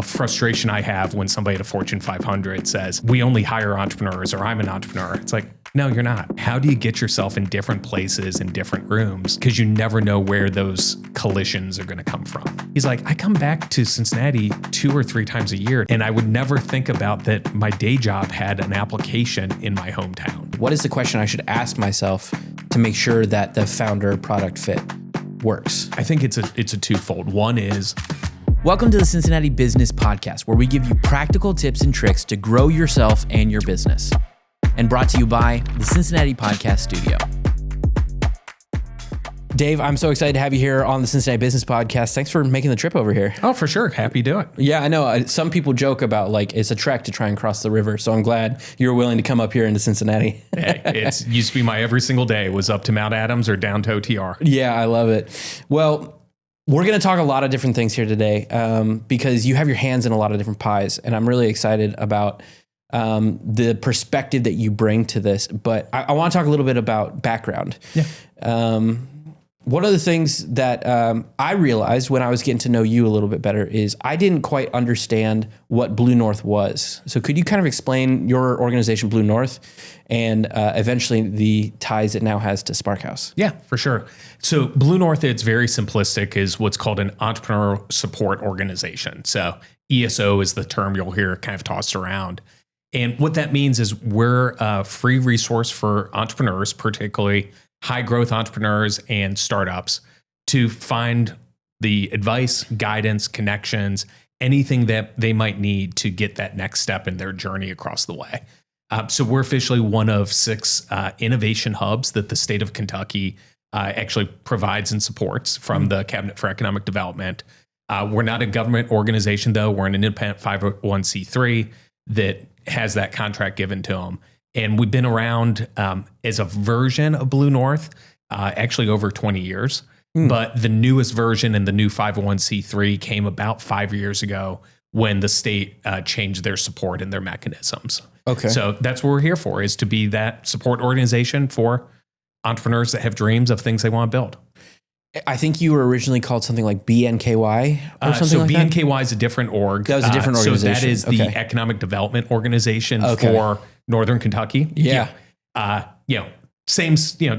a frustration I have when somebody at a Fortune 500 says, we only hire entrepreneurs, or I'm an entrepreneur. It's like, no, you're not. How do you get yourself in different places, in different rooms? Because you never know where those collisions are going to come from. He's like, I come back to Cincinnati 2 or 3 times a year, and I would never think about that my day job had an application in my hometown. What is the question I should ask myself to make sure that the founder product fit works? I think it's a twofold. One is, welcome to the Cincinnati Business Podcast, where we give you practical tips and tricks to grow yourself and your business. And brought to you by the Cincinnati Podcast Studio. Dave, I'm so excited to have you here on the Cincinnati Business Podcast. Thanks for making the trip over here. Oh, for sure. Happy to do it. Yeah, I know. Some people joke about like it's a trek to try and cross the river. So I'm glad you're willing to come up here into Cincinnati. Hey, it used to be my every single day was up to Mount Adams or down to OTR. Yeah, I love it. Well, we're going to talk a lot of different things here today because you have your hands in a lot of different pies. And I'm really excited about the perspective that you bring to this. But I want to talk a little bit about background. Yeah. One of the things that I realized when I was getting to know you a little bit better is I didn't quite understand what Blue North was. So could you kind of explain your organization, Blue North, and eventually the ties it now has to Spark House? Yeah, for sure. So Blue North, it's very simplistic, is what's called an entrepreneurial support organization. So ESO is the term you'll hear kind of tossed around. And what that means is we're a free resource for entrepreneurs, particularly high growth entrepreneurs and startups, to find the advice, guidance, connections, anything that they might need to get that next step in their journey across the way. So we're officially one of 6 innovation hubs that the state of Kentucky actually provides and supports from the Cabinet for Economic Development. We're not a government organization, though. We're an independent 501c3 that has that contract given to them. And we've been around as a version of Blue North, actually over 20 years. But the newest version and the new 501c3 came about 5 years ago when the state changed their support and their mechanisms. Okay. So that's what we're here for, is to be that support organization for entrepreneurs that have dreams of things they want to build. I think you were originally called something like BNKY or something like that? So BNKY is a different org. That was a different organization. So that is the Economic Development Organization for Northern Kentucky. Yeah. Same,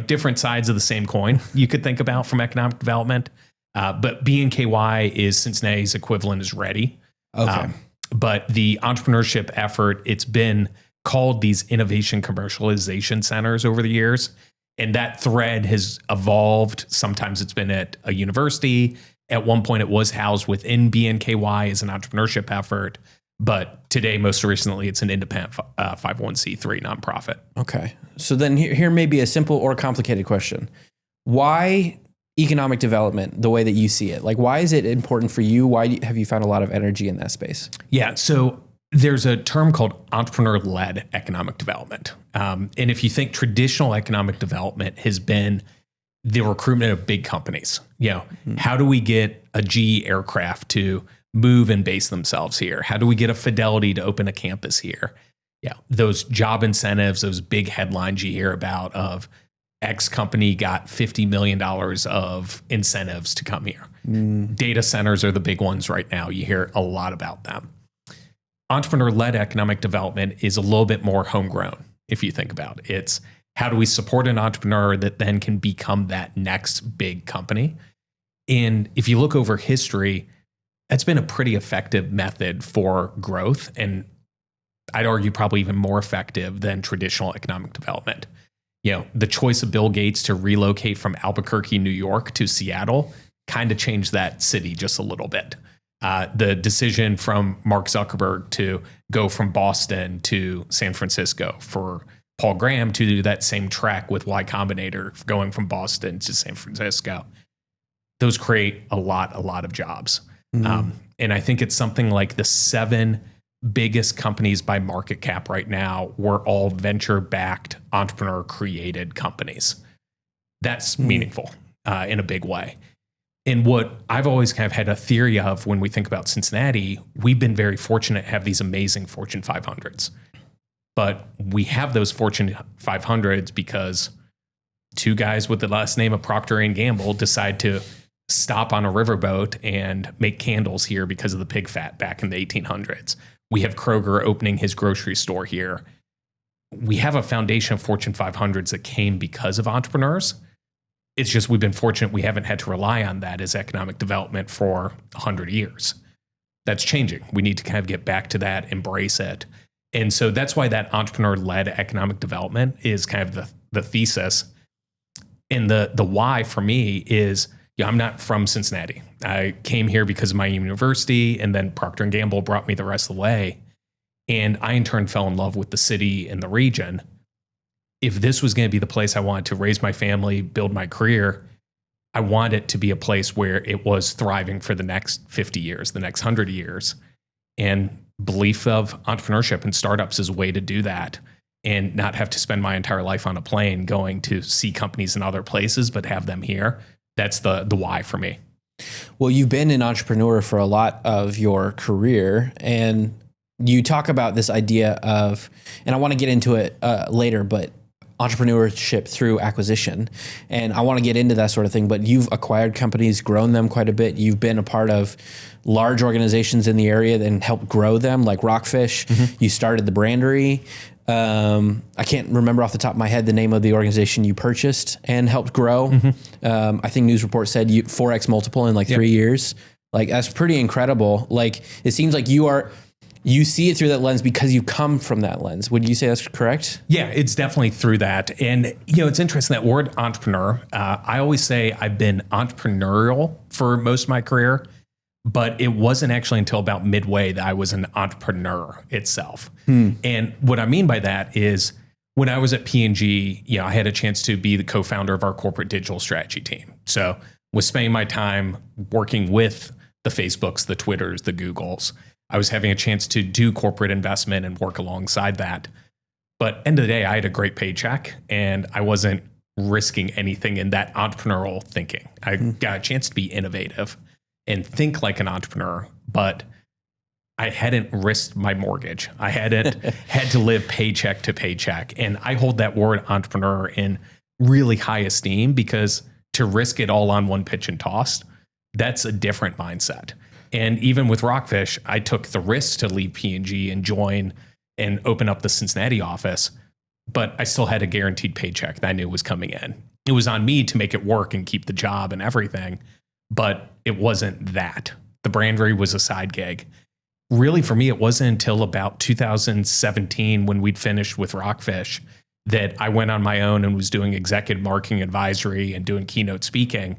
different sides of the same coin you could think about from economic development. But BNKY is Cincinnati's equivalent is Ready. Okay. But the entrepreneurship effort, it's been called these innovation commercialization centers over the years. And that thread has evolved. Sometimes it's been at a university. At one point, it was housed within BNKY as an entrepreneurship effort. But today, most recently, it's an independent 501c3 nonprofit. Okay. So then here may be a simple or complicated question. Why economic development the way that you see it? Like, why is it important for you? Why have you found a lot of energy in that space? Yeah. So there's a term called entrepreneur-led economic development. And if you think traditional economic development has been the recruitment of big companies, how do we get a GE aircraft to move and base themselves here? How do we get a Fidelity to open a campus here? Yeah, those job incentives, those big headlines you hear about of X company got $50 million of incentives to come here. Data centers are the big ones right now. You hear a lot about them. Entrepreneur-led economic development is a little bit more homegrown, if you think about it. It's how do we support an entrepreneur that then can become that next big company? And if you look over history, that's been a pretty effective method for growth. And I'd argue probably even more effective than traditional economic development. The choice of Bill Gates to relocate from Albuquerque, New York to Seattle kind of changed that city just a little bit. The decision from Mark Zuckerberg to go from Boston to San Francisco, for Paul Graham to do that same track with Y Combinator, going from Boston to San Francisco, those create a lot of jobs. And I think it's something like the 7 biggest companies by market cap right now were all venture-backed, entrepreneur-created companies. That's meaningful in a big way. And what I've always kind of had a theory of when we think about Cincinnati, we've been very fortunate to have these amazing Fortune 500s. But we have those Fortune 500s because 2 guys with the last name of Procter & Gamble decide to stop on a riverboat and make candles here because of the pig fat back in the 1800s. We have Kroger opening his grocery store here. We have a foundation of Fortune 500s that came because of entrepreneurs. It's just we've been fortunate we haven't had to rely on that as economic development for 100 years. That's changing. We need to kind of get back to that, embrace it. And so that's why that entrepreneur-led economic development is kind of the thesis. And the why for me is, I'm not from Cincinnati. I came here because of my university, and then Procter & Gamble brought me the rest of the way. And I, in turn, fell in love with the city and the region. If this was going to be the place I wanted to raise my family, build my career, I want it to be a place where it was thriving for the next 50 years, the next 100 years. And belief of entrepreneurship and startups is a way to do that, and not have to spend my entire life on a plane going to see companies in other places, but have them here. That's the why for me. Well, you've been an entrepreneur for a lot of your career, and you talk about this idea of, and I want to get into it later, but entrepreneurship through acquisition. And I want to get into that sort of thing, but you've acquired companies, grown them quite a bit. You've been a part of large organizations in the area and helped grow them, like Rockfish. Mm-hmm. You started the Brandery. I can't remember off the top of my head the name of the organization you purchased and helped grow. Mm-hmm. I think news report said 4x multiple in 3 years. Like, that's pretty incredible. Like, it seems like you see it through that lens because you come from that lens. Would you say that's correct? Yeah, it's definitely through that. And, it's interesting, that word entrepreneur. I always say I've been entrepreneurial for most of my career, but it wasn't actually until about midway that I was an entrepreneur itself. And what I mean by that is, when I was at P&G, I had a chance to be the co-founder of our corporate digital strategy team. So was spending my time working with the Facebooks, the Twitters, the Googles. I was having a chance to do corporate investment and work alongside that. But end of the day, I had a great paycheck, and I wasn't risking anything in that entrepreneurial thinking. I got a chance to be innovative and think like an entrepreneur, but I hadn't risked my mortgage. I hadn't had to live paycheck to paycheck. And I hold that word entrepreneur in really high esteem, because to risk it all on one pitch and toss, that's a different mindset. And even with Rockfish, I took the risk to leave P&G and join and open up the Cincinnati office, but I still had a guaranteed paycheck that I knew was coming in. It was on me to make it work and keep the job and everything, but it wasn't that. The Brandery was a side gig. Really, for me, it wasn't until about 2017, when we'd finished with Rockfish, that I went on my own and was doing executive marketing advisory and doing keynote speaking.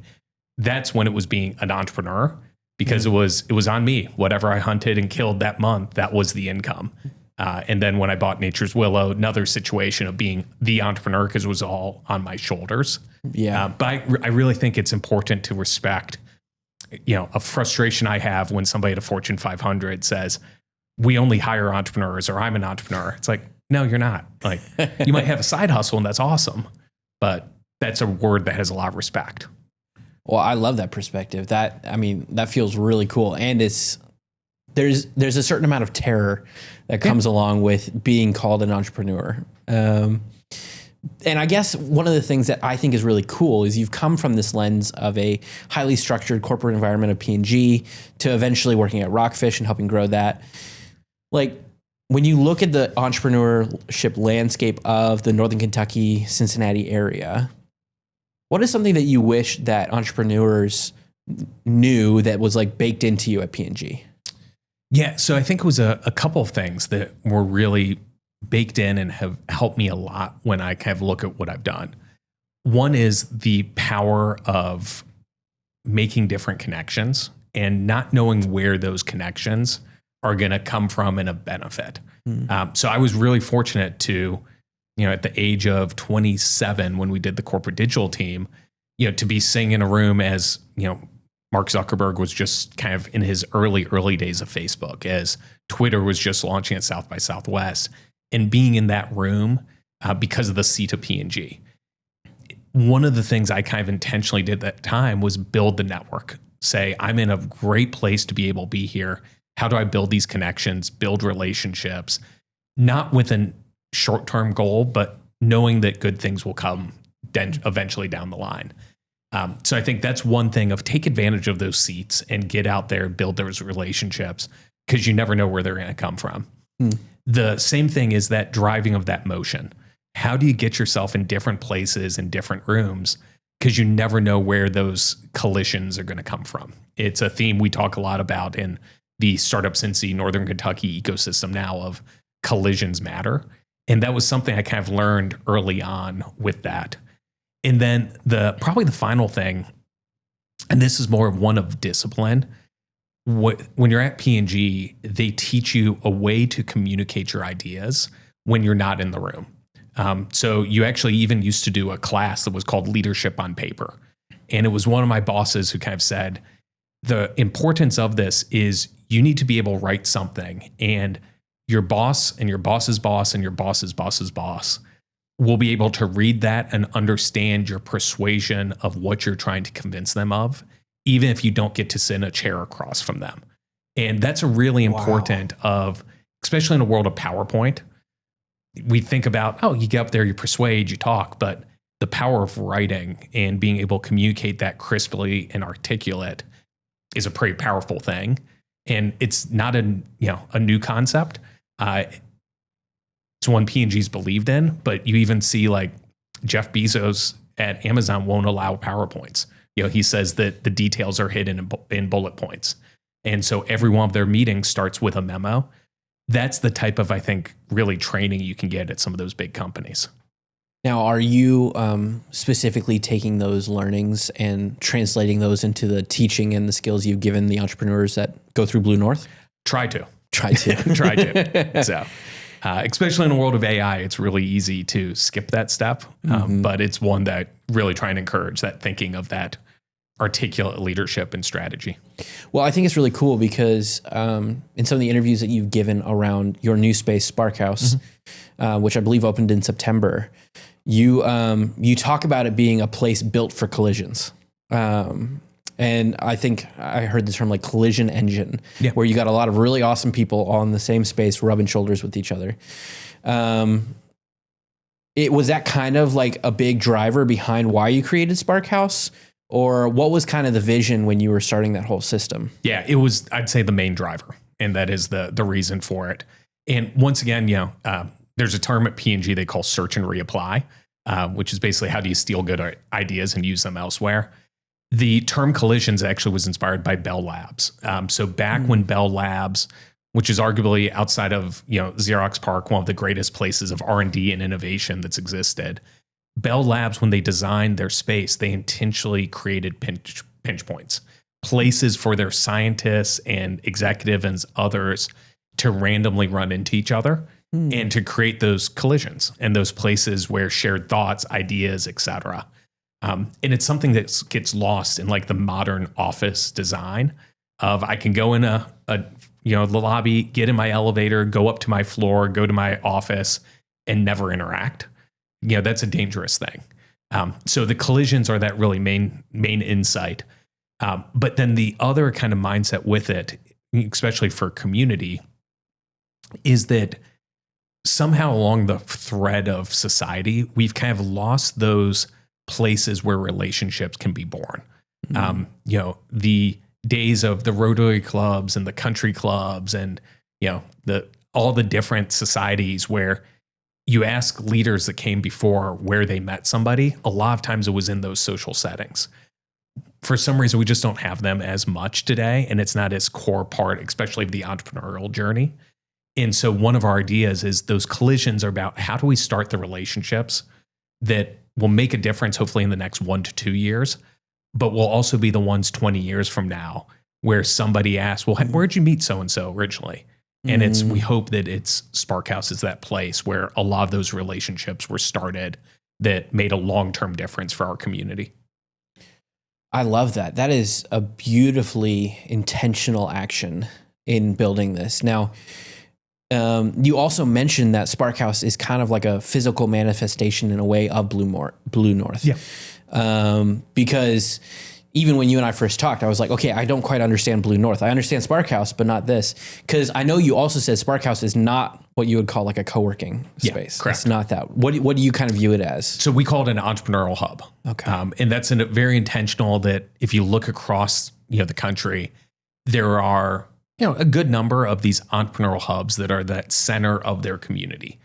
That's when it was being an entrepreneur. Because it was on me. Whatever I hunted and killed that month, that was the income. And then when I bought Nature's Willow, another situation of being the entrepreneur, because it was all on my shoulders. Yeah. But I really think it's important to respect, a frustration I have when somebody at a Fortune 500 says, we only hire entrepreneurs, or I'm an entrepreneur. It's like, no, you're not. Like, you might have a side hustle, and that's awesome, but that's a word that has a lot of respect. Well, I love that perspective. That feels really cool. And there's a certain amount of terror that comes along with being called an entrepreneur. And I guess one of the things that I think is really cool is you've come from this lens of a highly structured corporate environment of P&G to eventually working at Rockfish and helping grow that. Like, when you look at the entrepreneurship landscape of the Northern Kentucky, Cincinnati area, what is something that you wish that entrepreneurs knew that was baked into you at P&G? Yeah, so I think it was a couple of things that were really baked in and have helped me a lot when I kind of look at what I've done. One is the power of making different connections and not knowing where those connections are going to come from in a benefit. So I was really fortunate to, at the age of 27, when we did the corporate digital team, to be sitting in a room as, Mark Zuckerberg was just kind of in his early days of Facebook, as Twitter was just launching at South by Southwest, and being in that room because of the seat of P&G. One of the things I kind of intentionally did at that time was build the network. Say, I'm in a great place to be able to be here. How do I build these connections, build relationships, not with a short-term goal, but knowing that good things will come eventually down the line. So I think that's one thing of take advantage of those seats and get out there, build those relationships, because you never know where they're going to come from. The same thing is that driving of that motion. How do you get yourself in different places, in different rooms? Because you never know where those collisions are going to come from. It's a theme we talk a lot about in the Startup Cincy Northern Kentucky ecosystem now of collisions matter. And that was something I kind of learned early on with that. And then probably the final thing, and this is more of one of discipline. When you're at P&G, they teach you a way to communicate your ideas when you're not in the room. So you actually even used to do a class that was called Leadership on Paper. And it was one of my bosses who kind of said, the importance of this is you need to be able to write something, and your boss and your boss's boss and your boss's boss's boss will be able to read that and understand your persuasion of what you're trying to convince them of, even if you don't get to sit in a chair across from them. And that's a really important especially in a world of PowerPoint. We think about, you get up there, you persuade, you talk, but the power of writing and being able to communicate that crisply and articulate is a pretty powerful thing. And it's not a new concept. It's one P&G's believed in, but you even see like Jeff Bezos at Amazon won't allow PowerPoints. He says that the details are hidden in bullet points. And so every one of their meetings starts with a memo. That's the type of, I think, really training you can get at some of those big companies. Now, are you specifically taking those learnings and translating those into the teaching and the skills you've given the entrepreneurs that go through Blue North? Try to. Try to. So, especially in the world of AI, it's really easy to skip that step. But it's one that really try and encourage that thinking of that articulate leadership and strategy. Well, I think it's really cool because in some of the interviews that you've given around your new space, Spark House, which I believe opened in September, you talk about it being a place built for collisions. And I think I heard the term like collision engine, where you got a lot of really awesome people all in the same space, rubbing shoulders with each other. It was that kind of like a big driver behind why you created Spark House, or what was kind of the vision when you were starting that whole system? Yeah, it was, I'd say, the main driver, and that is the reason for it. And once again, there's a term at P&G they call search and reapply, which is basically how do you steal good ideas and use them elsewhere. The term collisions actually was inspired by Bell Labs. So back when Bell Labs, which is arguably outside of Xerox PARC, one of the greatest places of R&D and innovation that's existed, Bell Labs, when they designed their space, they intentionally created pinch points, places for their scientists and executives and others to randomly run into each other and to create those collisions and those places where shared thoughts, ideas, etc. And it's something that gets lost in like the modern office design of I can go in the lobby, get in my elevator, go up to my floor, go to my office, and never interact. That's a dangerous thing. So the collisions are that really main insight. But then the other kind of mindset with it, especially for community, is that somehow along the thread of society, we've kind of lost those places where relationships can be born. The days of the Rotary clubs and the country clubs and, all the different societies where you ask leaders that came before where they met somebody, a lot of times it was in those social settings. For some reason, we just don't have them as much today, and it's not as core part, especially of the entrepreneurial journey. And so one of our ideas is those collisions are about how do we start the relationships that will make a difference, hopefully in the next 1 to 2 years, but will also be the ones 20 years from now where somebody asks, well, where'd you meet so-and-so originally? And we hope that Spark House is that place where a lot of those relationships were started that made a long-term difference for our community. I love that. That is a beautifully intentional action in building this. Now, you also mentioned that Spark House is kind of like a physical manifestation in a way of Blue North. Yeah. Because even when you and I first talked, I was like, okay, I don't quite understand Blue North. I understand Spark House, but not this. Because I know you also said Spark House is not what you would call like a co-working space. Correct. It's not that. What do you kind of view it as? So we call it an entrepreneurial hub. Okay. And that's very intentional that if you look across, the country, there are, a good number of these entrepreneurial hubs that are that center of their community.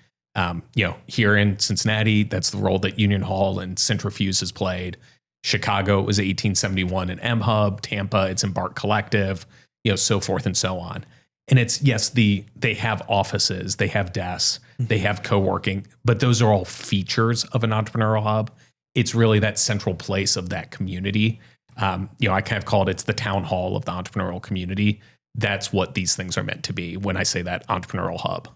Here in Cincinnati, that's the role that Union Hall and Centrifuge has played. Chicago, it was 1871 and M Hub. Tampa, it's Embark Collective, so forth and so on. And it's, yes, they have offices, they have desks, they have co-working, but those are all features of an entrepreneurial hub. It's really that central place of that community. I kind of call it's the town hall of the entrepreneurial community. That's what these things are meant to be when I say that entrepreneurial hub.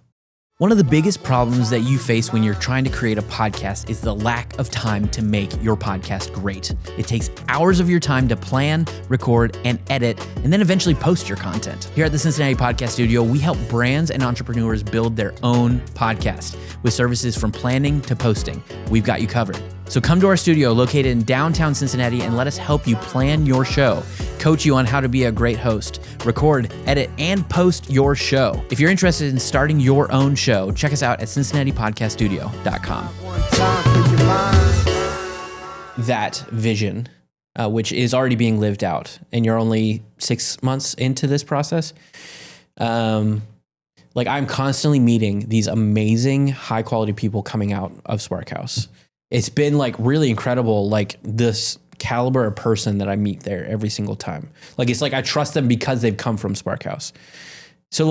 One of the biggest problems that you face when you're trying to create a podcast is the lack of time to make your podcast great. It takes hours of your time to plan, record, and edit, and then eventually post your content. Here at the Cincinnati Podcast Studio, we help brands and entrepreneurs build their own podcast with services from planning to posting. We've got you covered. So come to our studio located in downtown Cincinnati and let us help you plan your show, coach you on how to be a great host, record, edit, and post your show. If you're interested in starting your own show, check us out at CincinnatiPodcastStudio.com. That vision, which is already being lived out, and you're only 6 months into this process. I'm constantly meeting these amazing, high quality people coming out of Spark House. It's been really incredible, this caliber of person that I meet there every single time. It's I trust them because they've come from Spark House. So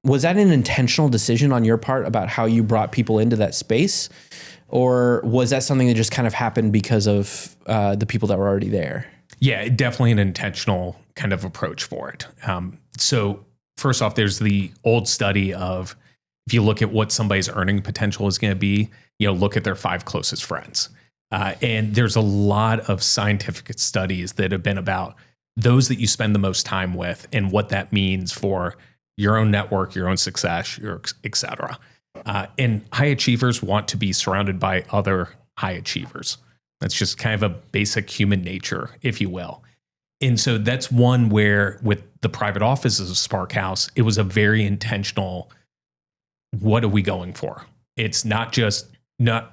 was that an intentional decision on your part about how you brought people into that space? Or was that something that just kind of happened because of the people that were already there? Yeah, definitely an intentional kind of approach for it. So first off, there's the old study of, if you look at what somebody's earning potential is going to be, look at their 5 closest friends. And there's a lot of scientific studies that have been about those that you spend the most time with and what that means for your own network, your own success, et cetera. And high achievers want to be surrounded by other high achievers. That's just kind of a basic human nature, if you will. And so that's one where with the private offices of Spark House, it was a very intentional, what are we going for? It's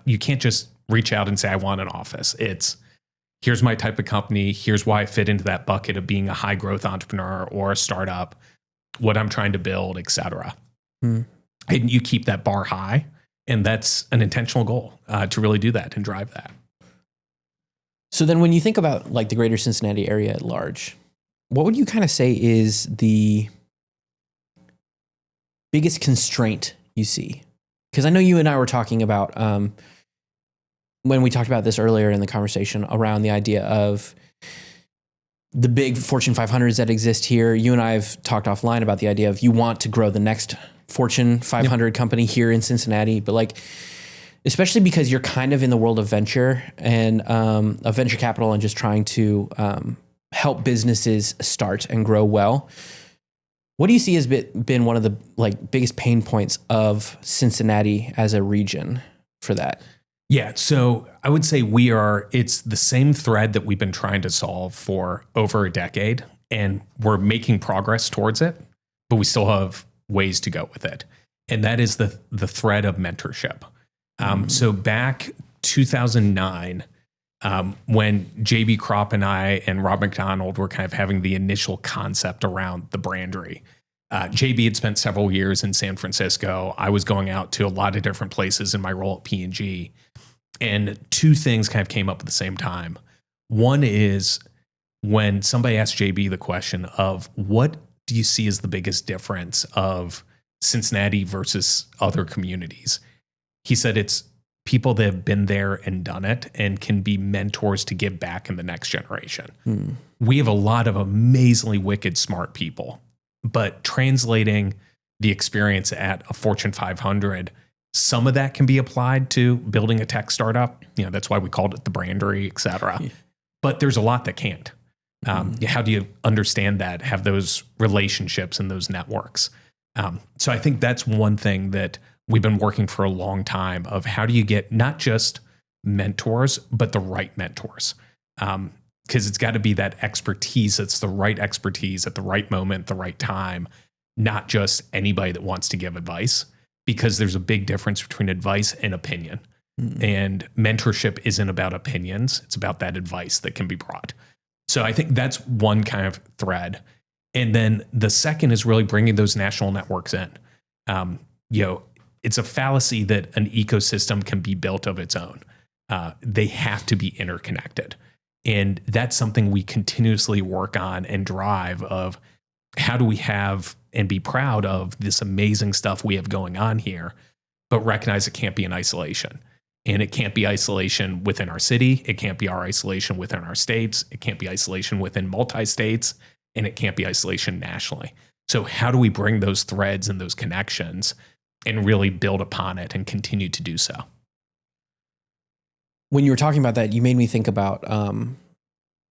you can't just reach out and say, I want an office. It's, here's my type of company. Here's why I fit into that bucket of being a high growth entrepreneur or a startup, what I'm trying to build, et cetera. And you keep that bar high. And that's an intentional goal to really do that and drive that. So then when you think about the greater Cincinnati area at large, what would you kind of say is the biggest constraint you see? Because I know you and I were talking about, when we talked about this earlier in the conversation around the idea of the big Fortune 500s that exist here. You and I have talked offline about the idea of you want to grow the next Fortune 500 company here in Cincinnati, but especially because you're kind of in the world of venture and of venture capital and just trying to help businesses start and grow well. What do you see has been one of the biggest pain points of Cincinnati as a region for that? Yeah, so I would say it's the same thread that we've been trying to solve for over a decade, and we're making progress towards it, but we still have ways to go with it. And that is the thread of mentorship. So back 2009, when JB Kropp and I and Rob McDonald were kind of having the initial concept around the brandery. JB had spent several years in San Francisco. I was going out to a lot of different places in my role at P&G. And 2 things kind of came up at the same time. One is when somebody asked JB the question of, what do you see as the biggest difference of Cincinnati versus other communities? He said it's people that have been there and done it and can be mentors to give back in the next generation. We have a lot of amazingly wicked smart people, but translating the experience at a Fortune 500, some of that can be applied to building a tech startup. That's why we called it the brandery, et cetera. Yeah. But there's a lot that can't. How do you understand that, have those relationships and those networks? So I think that's one thing that we've been working for a long time of how do you get not just mentors, but the right mentors. because it's got to be that expertise. It's the right expertise at the right moment, the right time, not just anybody that wants to give advice, because there's a big difference between advice and opinion. And mentorship isn't about opinions. It's about that advice that can be brought. So I think that's one kind of thread. And then the second is really bringing those national networks in. It's a fallacy that an ecosystem can be built of its own. They have to be interconnected. And that's something we continuously work on and drive of how do we have and be proud of this amazing stuff we have going on here, but recognize it can't be in isolation. And it can't be isolation within our city. It can't be our isolation within our states. It can't be isolation within multi-states. And it can't be isolation nationally. So how do we bring those threads and those connections and really build upon it and continue to do so? When you were talking about that, you made me think about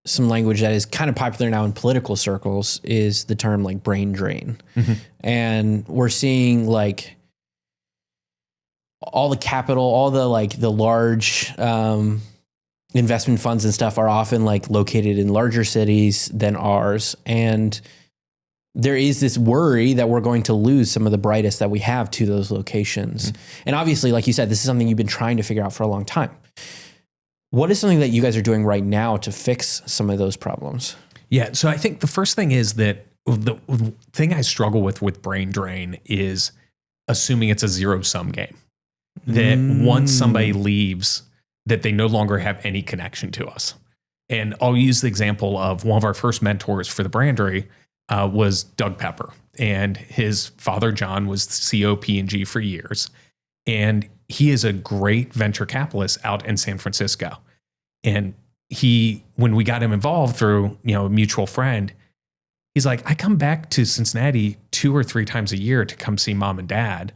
some language that is kind of popular now in political circles is the term like brain drain. And we're seeing like all the capital, all the like the large investment funds and stuff are often like located in larger cities than ours. And there is this worry that we're going to lose some of the brightest that we have to those locations. And obviously, like you said, this is something you've been trying to figure out for a long time. What is something that you guys are doing right now to fix some of those problems? Yeah. So I think the first thing is that the thing I struggle with brain drain is assuming it's a zero-sum game. That once somebody leaves, that they no longer have any connection to us. And I'll use the example of one of our first mentors for the brandery was Doug Pepper. And his father, John, was CEO of P&G for years. And he is a great venture capitalist out in San Francisco. And when we got him involved through, a mutual friend, he's like, I come back to Cincinnati 2 or 3 times a year to come see mom and dad.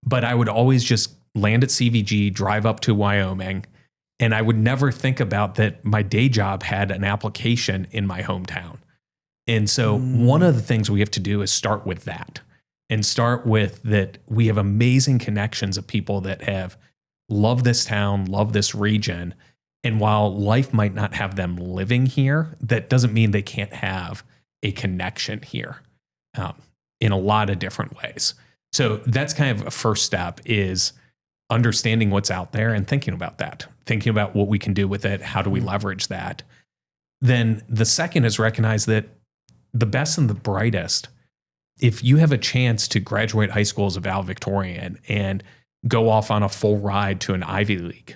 But I would always just land at CVG, drive up to Wyoming, and I would never think about that my day job had an application in my hometown. And so one of the things we have to do is start with that and start with that we have amazing connections of people that have loved this town, love this region. And while life might not have them living here, that doesn't mean they can't have a connection here in a lot of different ways. So that's kind of a first step is understanding what's out there and thinking about that, thinking about what we can do with it. How do we leverage that? Then the second is recognize that the best and the brightest, if you have a chance to graduate high school as a valedictorian and go off on a full ride to an Ivy League,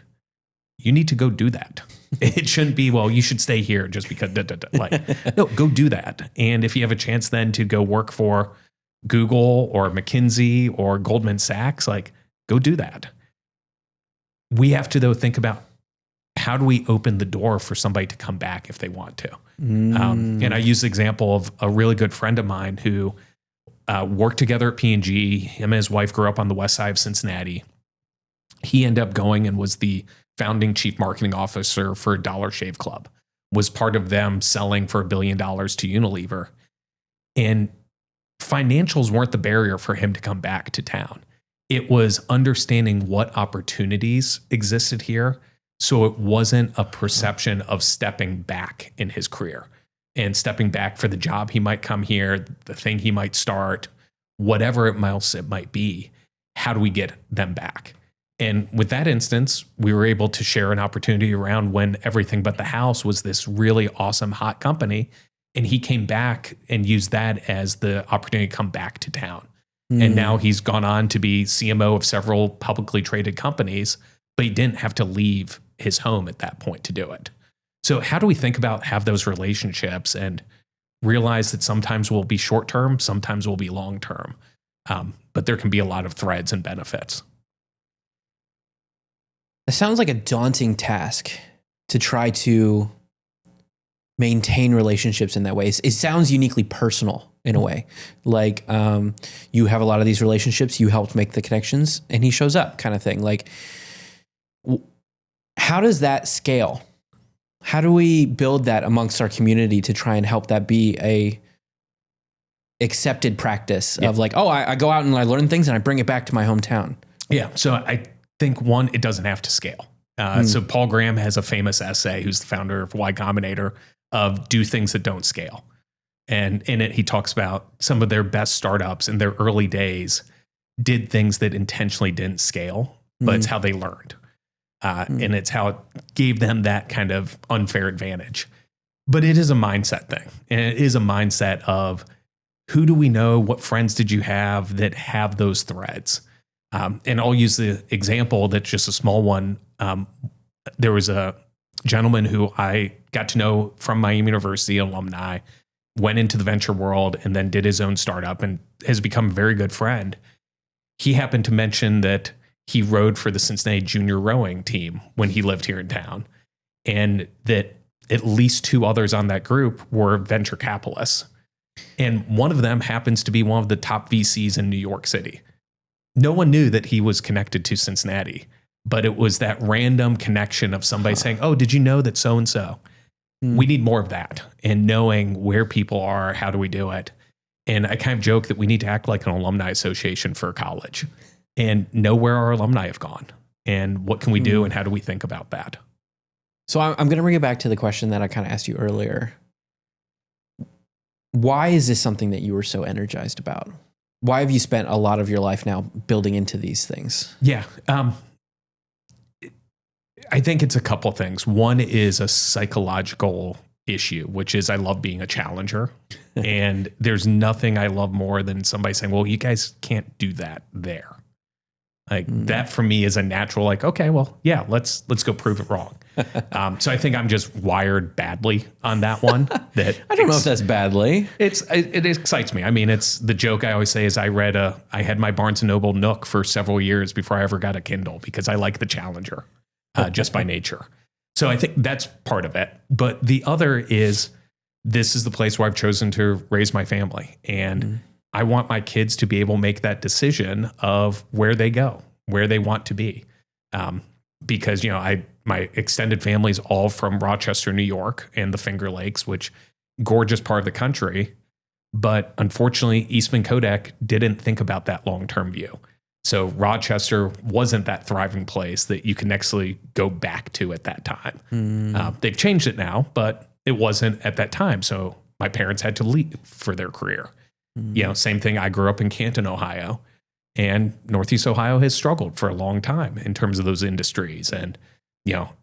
you need to go do that. It shouldn't be, well, you should stay here just because, no, go do that. And if you have a chance then to go work for Google or McKinsey or Goldman Sachs, go do that. We have to, though, think about how do we open the door for somebody to come back if they want to? And I use the example of a really good friend of mine who worked together at P&G. Him and his wife grew up on the west side of Cincinnati. He ended up going and was the founding chief marketing officer for Dollar Shave Club, was part of them selling for $1 billion to Unilever. And financials weren't the barrier for him to come back to town. It was understanding what opportunities existed here. So it wasn't a perception of stepping back in his career and stepping back for the job he might come here, the thing he might start, whatever it might be. How do we get them back? And with that instance, we were able to share an opportunity around when Everything But the House was this really awesome, hot company. And he came back and used that as the opportunity to come back to town. And now he's gone on to be CMO of several publicly traded companies, but he didn't have to leave his home at that point to do it. So how do we think about have those relationships and realize that sometimes we'll be short-term, sometimes we'll be long-term, but there can be a lot of threads and benefits. It sounds like a daunting task to try to maintain relationships in that way. It sounds uniquely personal in a way. Like you have a lot of these relationships, you helped make the connections, and he shows up kind of thing. Like, how does that scale? How do we build that amongst our community to try and help that be a accepted practice of like, oh, I go out and I learn things and I bring it back to my hometown? Yeah. So I think one, it doesn't have to scale. So Paul Graham has a famous essay, who's the founder of Y Combinator, of do things that don't scale. And in it, he talks about some of their best startups in their early days did things that intentionally didn't scale, but it's how they learned. And it's how it gave them that kind of unfair advantage. But it is a mindset thing. And it is a mindset of who do we know? What friends did you have that have those threads? And I'll use the example that's just a small one. There was a gentleman who I got to know from Miami University, alumni, went into the venture world and then did his own startup and has become a very good friend. He happened to mention that he rowed for the Cincinnati junior rowing team when he lived here in town, and that at least 2 others on that group were venture capitalists. And one of them happens to be one of the top VCs in New York City. No one knew that he was connected to Cincinnati, but it was that random connection of somebody saying, oh, did you know that so-and-so? We need more of that, and knowing where people are, how do we do it? And I kind of joke that we need to act like an alumni association for college and know where our alumni have gone and what can we do and how do we think about that? So I'm going to bring it back to the question that I kind of asked you earlier. Why is this something that you were so energized about? Why have you spent a lot of your life now building into these things? Yeah. I think it's a couple things. One is a psychological issue, which is I love being a challenger. And there's nothing I love more than somebody saying, well, you guys can't do that there. Like that for me is a natural, like, okay, well, yeah, let's go prove it wrong. So I think I'm just wired badly on that one. That I don't know if that's badly. It excites me. I mean, it's the joke I always say is I had my Barnes & Noble Nook for several years before I ever got a Kindle because I like the challenger just by nature. So I think that's part of it. But the other is this is the place where I've chosen to raise my family. And I want my kids to be able to make that decision of where they go, where they want to be. Because, my extended family is all from Rochester, New York and the Finger Lakes, which gorgeous part of the country. But unfortunately, Eastman Kodak didn't think about that long-term view. So Rochester wasn't that thriving place that you can actually go back to at that time. They've changed it now, but it wasn't at that time. So my parents had to leave for their career. Same thing. I grew up in Canton, Ohio, and Northeast Ohio has struggled for a long time in terms of those industries. And,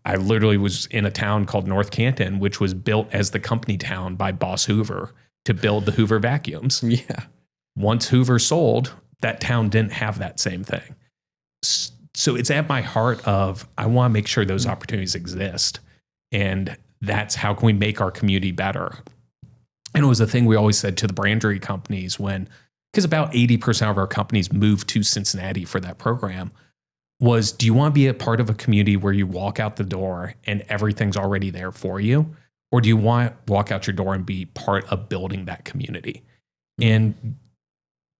I literally was in a town called North Canton, which was built as the company town by Boss Hoover to build the Hoover vacuums. Yeah. Once Hoover sold, that town didn't have that same thing. So it's at my heart of, I want to make sure those opportunities exist. And that's how can we make our community better? And it was a thing we always said to the brandery companies because about 80% of our companies moved to Cincinnati for that program, was do you want to be a part of a community where you walk out the door and everything's already there for you? Or do you want to walk out your door and be part of building that community? And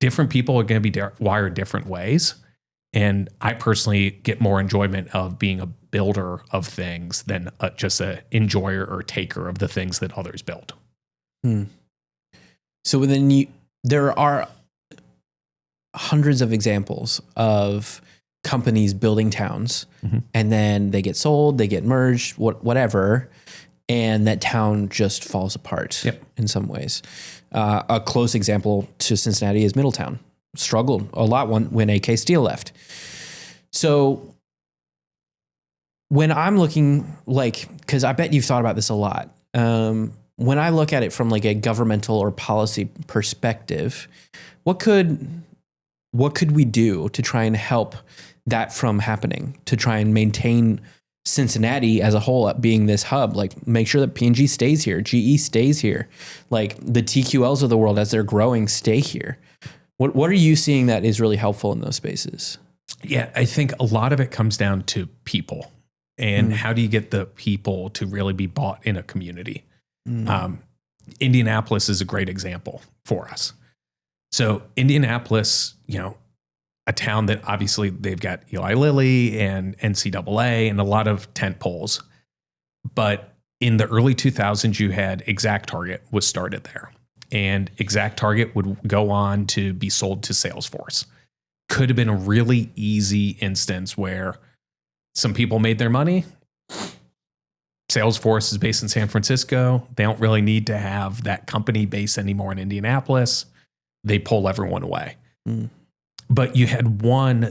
different people are going to be wired different ways. And I personally get more enjoyment of being a builder of things than just an enjoyer or taker of the things that others build. So then there are hundreds of examples of companies building towns, and then they get sold, they get merged, whatever, and that town just falls apart in some ways. A close example to Cincinnati is Middletown. Struggled a lot when AK Steel left. So when I'm looking, because I bet you've thought about this a lot, when I look at it from a governmental or policy perspective, what could we do to try and help that from happening, to try and maintain Cincinnati as a whole being this hub, make sure that P&G stays here, GE stays here, the TQLs of the world as they're growing stay here. What are you seeing that is really helpful in those spaces? Yeah, I think a lot of it comes down to people and how do you get the people to really be bought in a community? Indianapolis is a great example for us. So Indianapolis, a town that obviously they've got Eli Lilly and NCAA and a lot of tent poles. But in the early 2000s, you had ExactTarget was started there. And ExactTarget would go on to be sold to Salesforce. Could have been a really easy instance where some people made their money, Salesforce is based in San Francisco. They don't really need to have that company based anymore in Indianapolis. They pull everyone away. But you had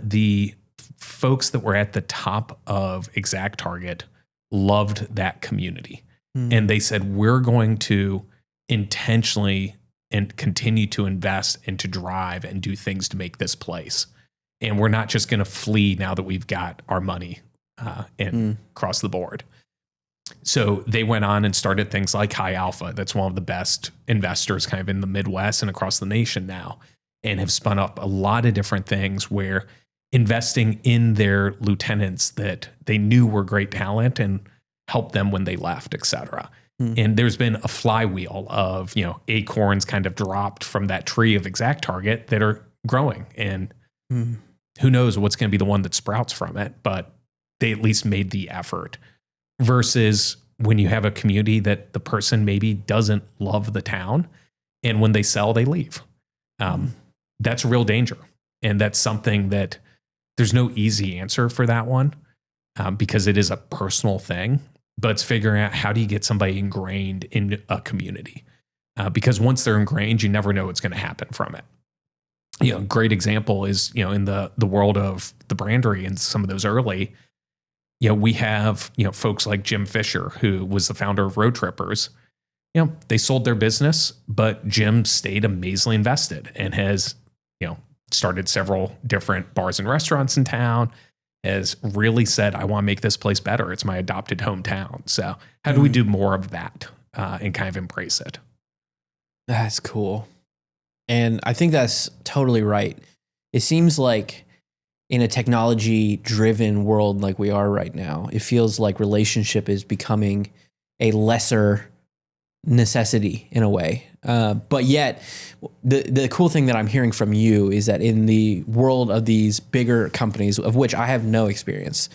the folks that were at the top of ExactTarget loved that community. And they said, we're going to intentionally and continue to invest and to drive and do things to make this place. And we're not just going to flee now that we've got our money across the board. So they went on and started things like High Alpha. That's one of the best investors kind of in the Midwest and across the nation now, and have spun up a lot of different things where investing in their lieutenants that they knew were great talent and helped them when they left, et cetera. And there's been a flywheel of, acorns kind of dropped from that tree of ExactTarget that are growing. And who knows what's going to be the one that sprouts from it, but they at least made the effort. Versus when you have a community that the person maybe doesn't love the town, and when they sell, they leave. That's a real danger. And that's something that there's no easy answer for that one, because it is a personal thing. But it's figuring out, how do you get somebody ingrained in a community? Because once they're ingrained, you never know what's going to happen from it. Great example is, in the world of the brandery and some of those early, we have, folks like Jim Fisher, who was the founder of Road Trippers. They sold their business, but Jim stayed amazingly invested and has, started several different bars and restaurants in town, has really said, I want to make this place better. It's my adopted hometown. So how do we do more of that and kind of embrace it? That's cool. And I think that's totally right. It seems like in a technology-driven world like we are right now, it feels like relationship is becoming a lesser necessity in a way. But yet, the cool thing that I'm hearing from you is that in the world of these bigger companies, of which I have no experience,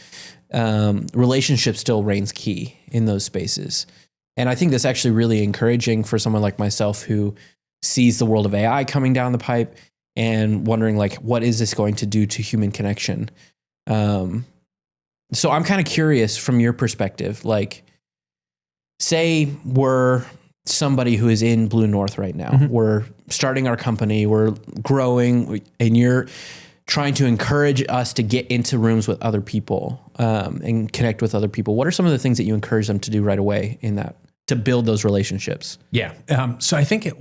relationship still reigns key in those spaces. And I think that's actually really encouraging for someone like myself who sees the world of AI coming down the pipe and wondering, like, what is this going to do to human connection? So I'm kind of curious from your perspective, like, say we're somebody who is in Blue North right now. We're starting our company, we're growing, and you're trying to encourage us to get into rooms with other people and connect with other people. What are some of the things that you encourage them to do right away in that, to build those relationships? Yeah. So I think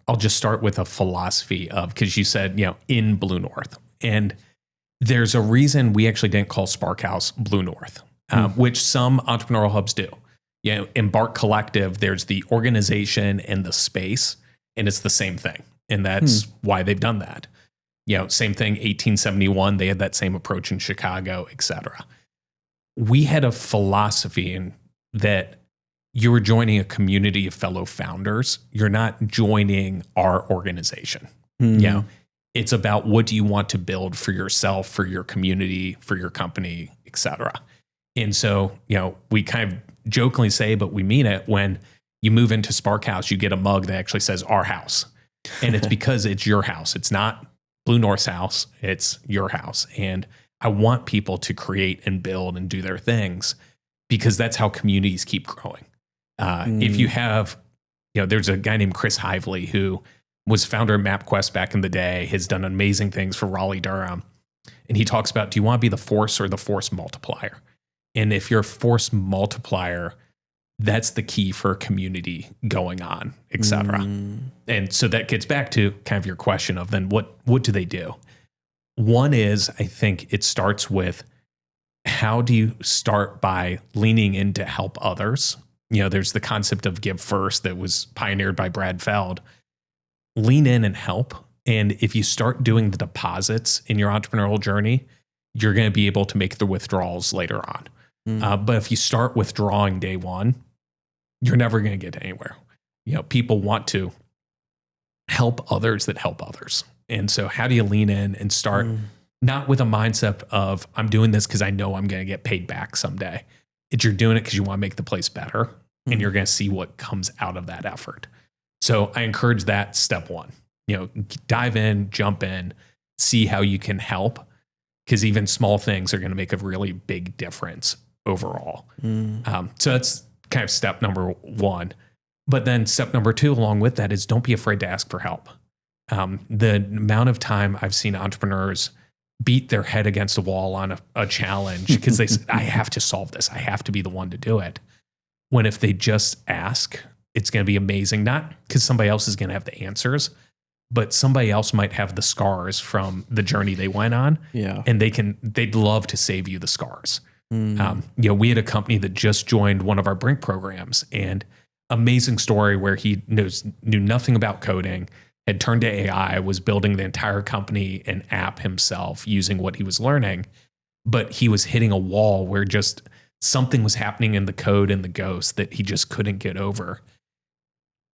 I'll just start with a philosophy of, because you said, in Blue North. And there's a reason we actually didn't call Spark House Blue North, which some entrepreneurial hubs do. Embark Collective, there's the organization and the space, and it's the same thing. And that's why they've done that. Same thing, 1871, they had that same approach in Chicago, et cetera. We had a philosophy in that you were joining a community of fellow founders. You're not joining our organization. It's about, what do you want to build for yourself, for your community, for your company, et cetera. And so, we kind of jokingly say, but we mean it, when you move into Spark House, you get a mug that actually says our house. And it's because it's your house. It's not Blue North's house. It's your house. And I want people to create and build and do their things, because that's how communities keep growing. If you have, there's a guy named Chris Hively who was founder of MapQuest back in the day, has done amazing things for Raleigh-Durham. And he talks about, do you want to be the force or the force multiplier? And if you're a force multiplier, that's the key for a community going on, et cetera. And so that gets back to kind of your question of, then what do they do? One is, I think it starts with, how do you start by leaning in to help others? There's the concept of give first that was pioneered by Brad Feld. Lean in and help. And if you start doing the deposits in your entrepreneurial journey, you're going to be able to make the withdrawals later on. But if you start withdrawing day one, you're never going to get anywhere. People want to help others that help others. And so how do you lean in and start not with a mindset of, I'm doing this because I know I'm going to get paid back someday. You're doing it because you want to make the place better, and you're going to see what comes out of that effort. So I encourage that, step one. Dive in, jump in, see how you can help, because even small things are going to make a really big difference. overall. So that's kind of step number one. But then step number two, along with that, is don't be afraid to ask for help. The amount of time I've seen entrepreneurs beat their head against the wall on a challenge because they say, I have to solve this. I have to be the one to do it. When if they just ask, it's going to be amazing. Not because somebody else is going to have the answers, but somebody else might have the scars from the journey they went on. Yeah. And they'd love to save you the scars. We had a company that just joined one of our Brink programs, and amazing story where he knew nothing about coding, had turned to AI, was building the entire company and app himself using what he was learning. But he was hitting a wall where just something was happening in the code and the ghost that he just couldn't get over.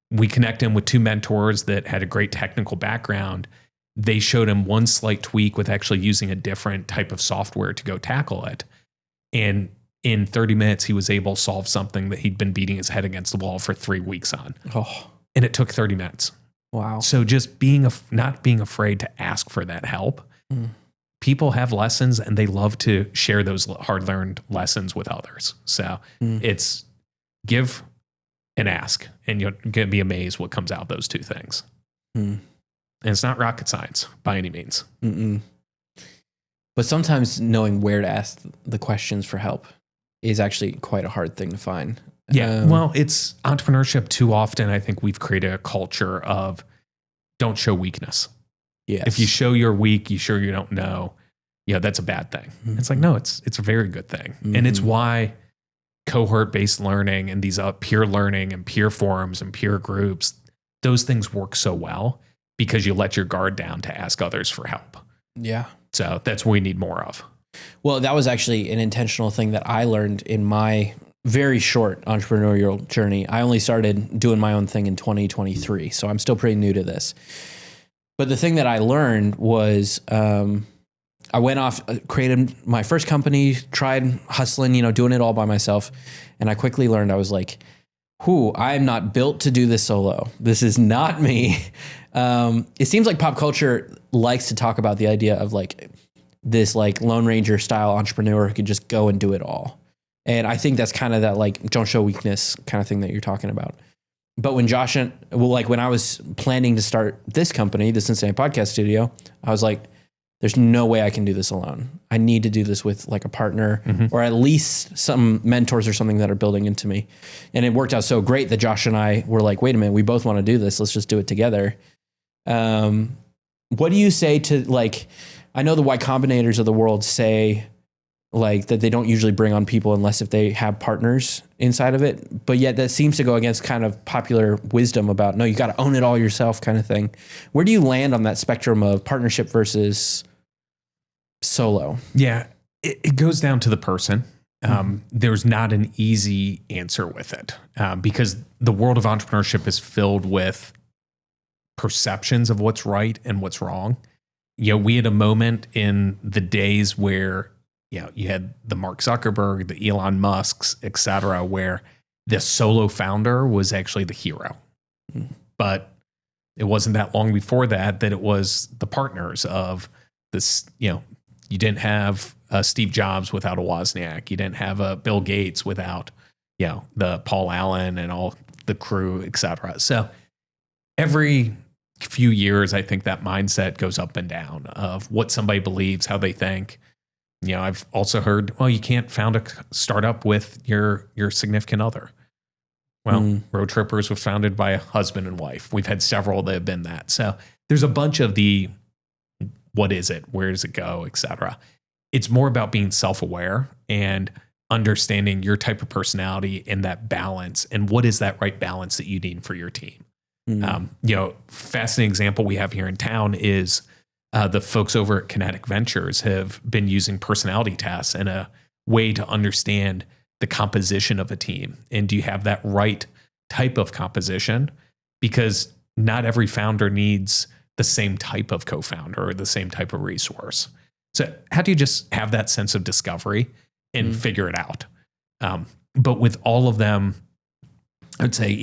We connect him with two mentors that had a great technical background. They showed him one slight tweak with actually using a different type of software to go tackle it. And in 30 minutes, he was able to solve something that he'd been beating his head against the wall for 3 weeks on. Oh, And it took 30 minutes. wow. So just not being afraid to ask for that help. People have lessons and they love to share those hard-learned lessons with others. So it's give and ask, and you're going to be amazed what comes out of those two things. And it's not rocket science by any means. But sometimes knowing where to ask the questions for help is actually quite a hard thing to find. Yeah. Well, it's entrepreneurship too often. I think we've created a culture of don't show weakness. Yes. If you show you're weak, you sure you don't know, that's a bad thing. It's like, no, it's a very good thing. And it's why cohort-based learning and these peer learning and peer forums and peer groups, those things work so well because you let your guard down to ask others for help. Yeah. So that's what we need more of. Well, that was actually an intentional thing that I learned in my very short entrepreneurial journey. I only started doing my own thing in 2023, so I'm still pretty new to this. But the thing that I learned was I went off, created my first company, tried hustling, doing it all by myself. And I quickly learned, I was like, I'm not built to do this solo. This is not me. It seems like pop culture likes to talk about the idea of like this like Lone Ranger style entrepreneur who could just go and do it all. And I think that's kind of that like don't show weakness kind of thing that you're talking about. But when when I was planning to start this company, the Cincinnati Podcast Studio, I was like, there's no way I can do this alone. I need to do this with like a partner or at least some mentors or something that are building into me. And it worked out so great that Josh and I were like, wait a minute, we both want to do this. Let's just do it together. What do you say to like, I know the Y Combinators of the world say like that they don't usually bring on people unless if they have partners inside of it. But yet that seems to go against kind of popular wisdom about, no, you got to own it all yourself kind of thing. Where do you land on that spectrum of partnership versus solo? Yeah, it goes down to the person. There's not an easy answer with it because the world of entrepreneurship is filled with perceptions of what's right and what's wrong. We had a moment in the days where you had the Mark Zuckerberg, the Elon Musks, et cetera, where the solo founder was actually the hero. But it wasn't that long before that it was the partners of this, you didn't have Steve Jobs without a Wozniak. You didn't have a Bill Gates without, the Paul Allen and all the crew, et cetera. So every few years, I think that mindset goes up and down of what somebody believes, how they think. I've also heard, well, you can't found a startup with your significant other. Well, Road Trippers was founded by a husband and wife. We've had several that have been that. So there's a bunch of the, what is it? Where does it go? Et cetera. It's more about being self-aware and understanding your type of personality and that balance and what is that right balance that you need for your team. Fascinating example we have here in town is the folks over at Kinetic Ventures have been using personality tests and a way to understand the composition of a team. And do you have that right type of composition? Because not every founder needs the same type of co-founder or the same type of resource. So how do you just have that sense of discovery and figure it out? But with all of them, I'd say,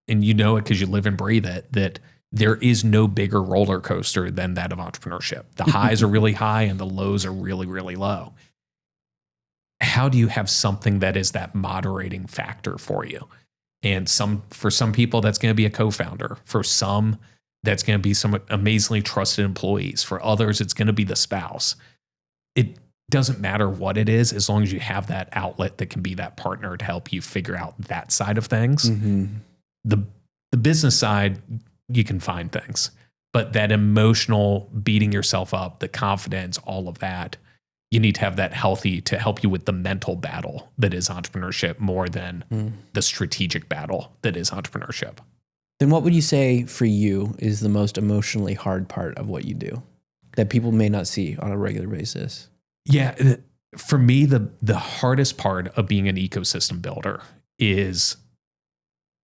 and it because you live and breathe it, that there is no bigger roller coaster than that of entrepreneurship. The highs are really high and the lows are really, really low. how do you have something that is that moderating factor for you? And for some people, that's going to be a co-founder. For some, that's going to be some amazingly trusted employees. For others, it's going to be the spouse. It doesn't matter what it is, as long as you have that outlet that can be that partner to help you figure out that side of things. The business side, you can find things, but that emotional beating yourself up, the confidence, all of that, you need to have that healthy to help you with the mental battle that is entrepreneurship more than the strategic battle that is entrepreneurship. Then what would you say for you is the most emotionally hard part of what you do that people may not see on a regular basis? Yeah, for me, the hardest part of being an ecosystem builder is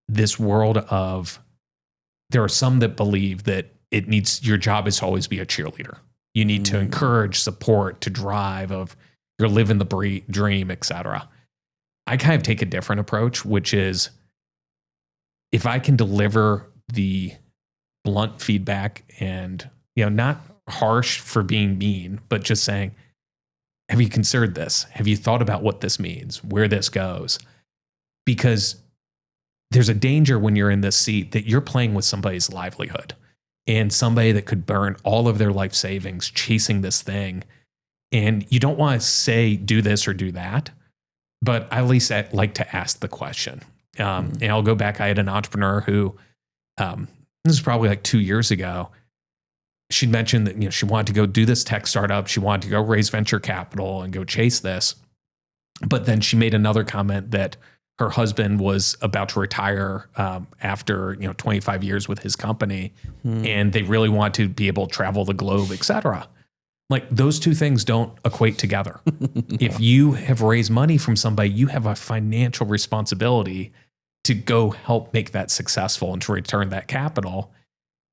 this world of, there are some that believe that your job is to always be a cheerleader. You need to encourage, support, to drive of you're living the dream, et cetera. I kind of take a different approach, which is if I can deliver the blunt feedback and, not harsh for being mean, but just saying, have you considered this? Have you thought about what this means, where this goes? Because there's a danger when you're in this seat that you're playing with somebody's livelihood and somebody that could burn all of their life savings chasing this thing. And you don't want to say, do this or do that, but at least I like to ask the question. And I'll go back. I had an entrepreneur who, this is probably like 2 years ago. She'd mentioned that, she wanted to go do this tech startup. She wanted to go raise venture capital and go chase this. But then she made another comment that her husband was about to retire after 25 years with his company, and they really want to be able to travel the globe, et cetera. Like those two things don't equate together. If you have raised money from somebody, you have a financial responsibility to go help make that successful and to return that capital.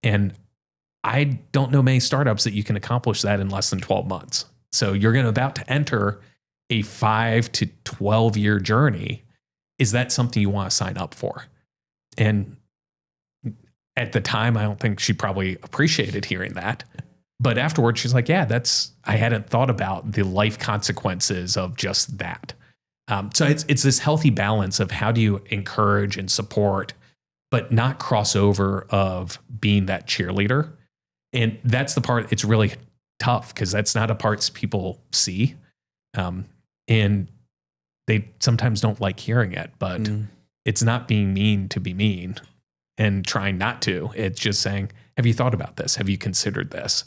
And I don't know many startups that you can accomplish that in less than 12 months. So you're about to enter a 5 to 12 year journey. Is that something you want to sign up for? And at the time, I don't think she probably appreciated hearing that. But afterwards, she's like, yeah, I hadn't thought about the life consequences of just that. So it's this healthy balance of how do you encourage and support, but not cross over of being that cheerleader. And that's the part, it's really tough because that's not a part people see. And they sometimes don't like hearing it, but it's not being mean to be mean and trying not to. It's just saying, have you thought about this? Have you considered this?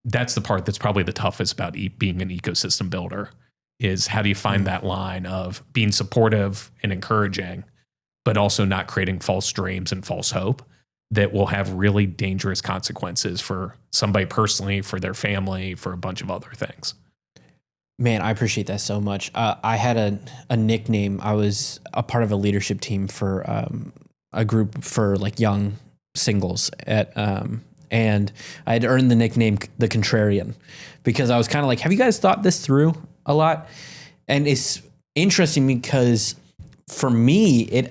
That's the part that's probably the toughest about being an ecosystem builder is how do you find that line of being supportive and encouraging, but also not creating false dreams and false hope that will have really dangerous consequences for somebody personally, for their family, for a bunch of other things. Man, I appreciate that so much. I had a nickname. I was a part of a leadership team for a group for like young singles and I had earned the nickname the Contrarian because I was kind of like, have you guys thought this through a lot? And it's interesting because for me,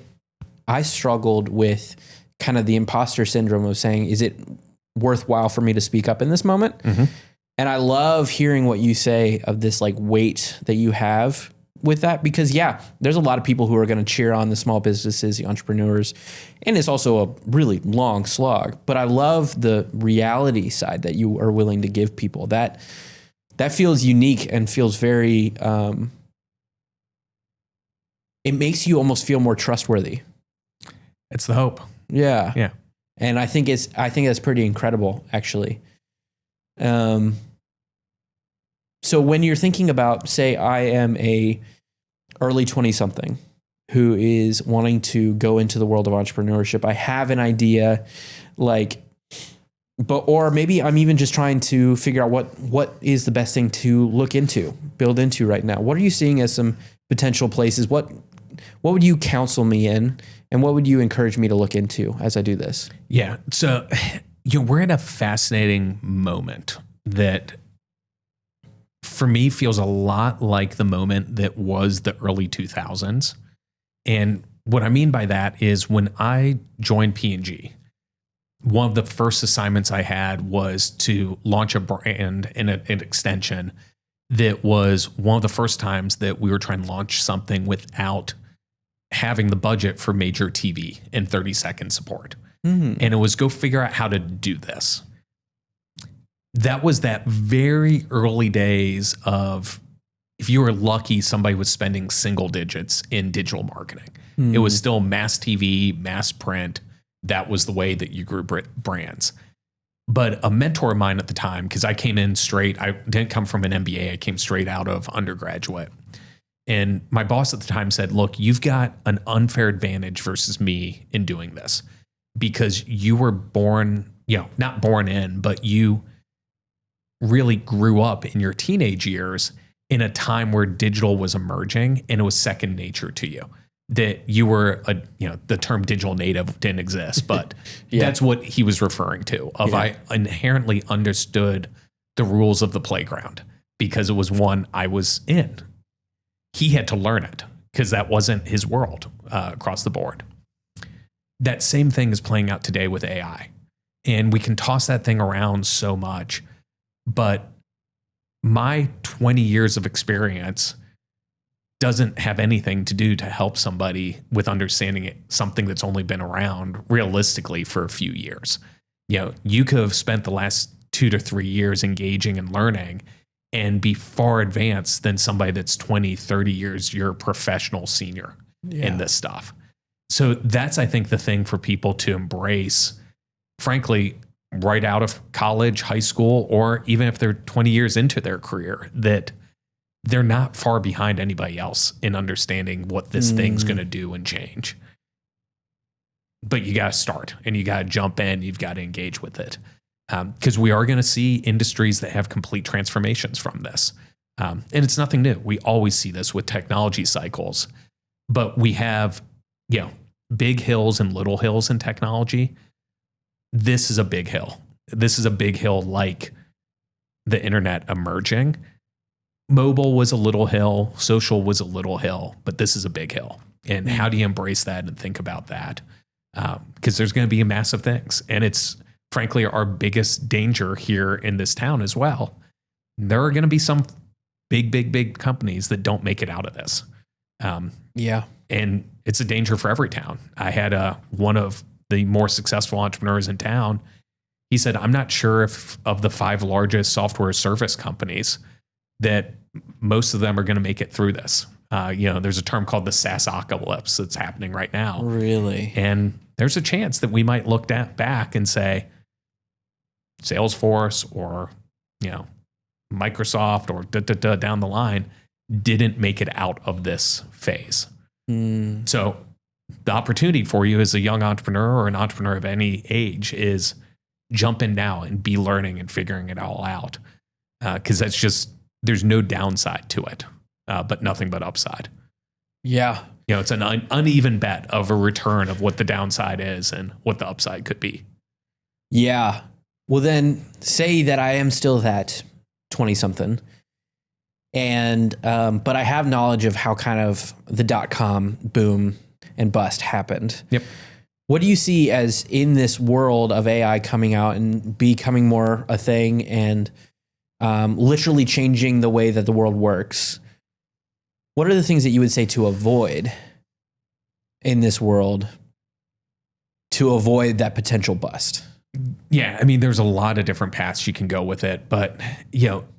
I struggled with kind of the imposter syndrome of saying, is it worthwhile for me to speak up in this moment? And I love hearing what you say of this like weight that you have with that, because there's a lot of people who are going to cheer on the small businesses, the entrepreneurs, and it's also a really long slog. But I love the reality side that you are willing to give people. That feels unique and feels very, it makes you almost feel more trustworthy. It's the hope. Yeah. Yeah. And I think that's pretty incredible, actually. So when you're thinking about, say, I am a early 20-something who is wanting to go into the world of entrepreneurship, I have an idea, or maybe I'm even just trying to figure out what is the best thing to build into right now. What are you seeing as some potential places? What would you counsel me in, and what would you encourage me to look into as I do this? Yeah. So, we're in a fascinating moment that for me feels a lot like the moment that was the early 2000s. And what I mean by that is when I joined P&G, one of the first assignments I had was to launch a brand and an extension that was one of the first times that we were trying to launch something without having the budget for major TV and 30-second support. And it was go figure out how to do this. That was that very early days of, if you were lucky, somebody was spending single digits in digital marketing. It was still mass TV, mass print. That was the way that you grew brands. But a mentor of mine at the time, because I came in straight, I didn't come from an MBA, I came straight out of undergraduate. And my boss at the time said, look, you've got an unfair advantage versus me in doing this, because you were born, not born in, but you really grew up in your teenage years in a time where digital was emerging and it was second nature to you. That you were the term digital native didn't exist, but that's what he was referring to. I inherently understood the rules of the playground because it was one I was in. He had to learn it because that wasn't his world across the board. That same thing is playing out today with AI, and we can toss that thing around so much, but my 20 years of experience doesn't have anything to do to help somebody with understanding something that's only been around realistically for a few years. You could have spent the last 2 to 3 years engaging and learning and be far advanced than somebody that's 20, 30 years your professional senior in this stuff. So that's, I think, the thing for people to embrace, frankly, right out of college, high school, or even if they're 20 years into their career, that they're not far behind anybody else in understanding what this thing's going to do and change. But you got to start and you got to jump in. You've got to engage with it. Because we are going to see industries that have complete transformations from this. And it's nothing new. We always see this with technology cycles. But we have, big hills and little hills in technology. This is a big hill. This is a big hill like the internet emerging. Mobile was a little hill, social was a little hill, but this is a big hill. And how do you embrace that and think about that? Because there's going to be massive things. And it's frankly our biggest danger here in this town as well. There are going to be some big companies that don't make it out of this. And it's a danger for every town. I had one of the more successful entrepreneurs in town. He said, I'm not sure if of the 5 largest software service companies that most of them are going to make it through this. There's a term called the SaaS apocalypse that's happening right now. Really? And there's a chance that we might look back and say Salesforce or, Microsoft or down the line didn't make it out of this phase. So the opportunity for you as a young entrepreneur or an entrepreneur of any age is jump in now and be learning and figuring it all out. Because that's just, there's no downside to it, but nothing but upside. Yeah. It's an uneven bet of a return of what the downside is and what the upside could be. Yeah. Well, then say that I am still that 20-something. And, but I have knowledge of how kind of the .com boom and bust happened. Yep. What do you see as in this world of AI coming out and becoming more a thing and literally changing the way that the world works? What are the things that you would say to avoid in this world to avoid that potential bust? Yeah, I mean, there's a lot of different paths you can go with it. But,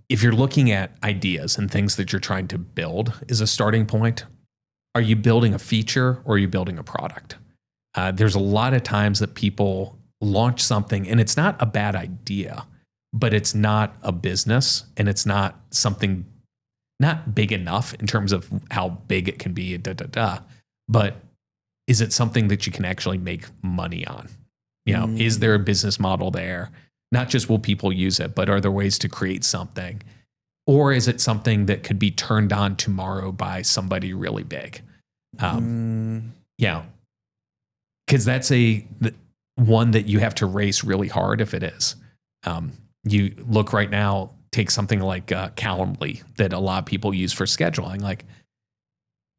if you're looking at ideas and things that you're trying to build as a starting point, are you building a feature or are you building a product? There's a lot of times that people launch something and it's not a bad idea, but it's not a business and it's not something not big enough in terms of how big it can be, but is it something that you can actually make money on? Is there a business model there? Not just will people use it, but are there ways to create something? Or is it something that could be turned on tomorrow by somebody really big? Because that's one that you have to race really hard if it is. You look right now, take something like Calendly that a lot of people use for scheduling. Like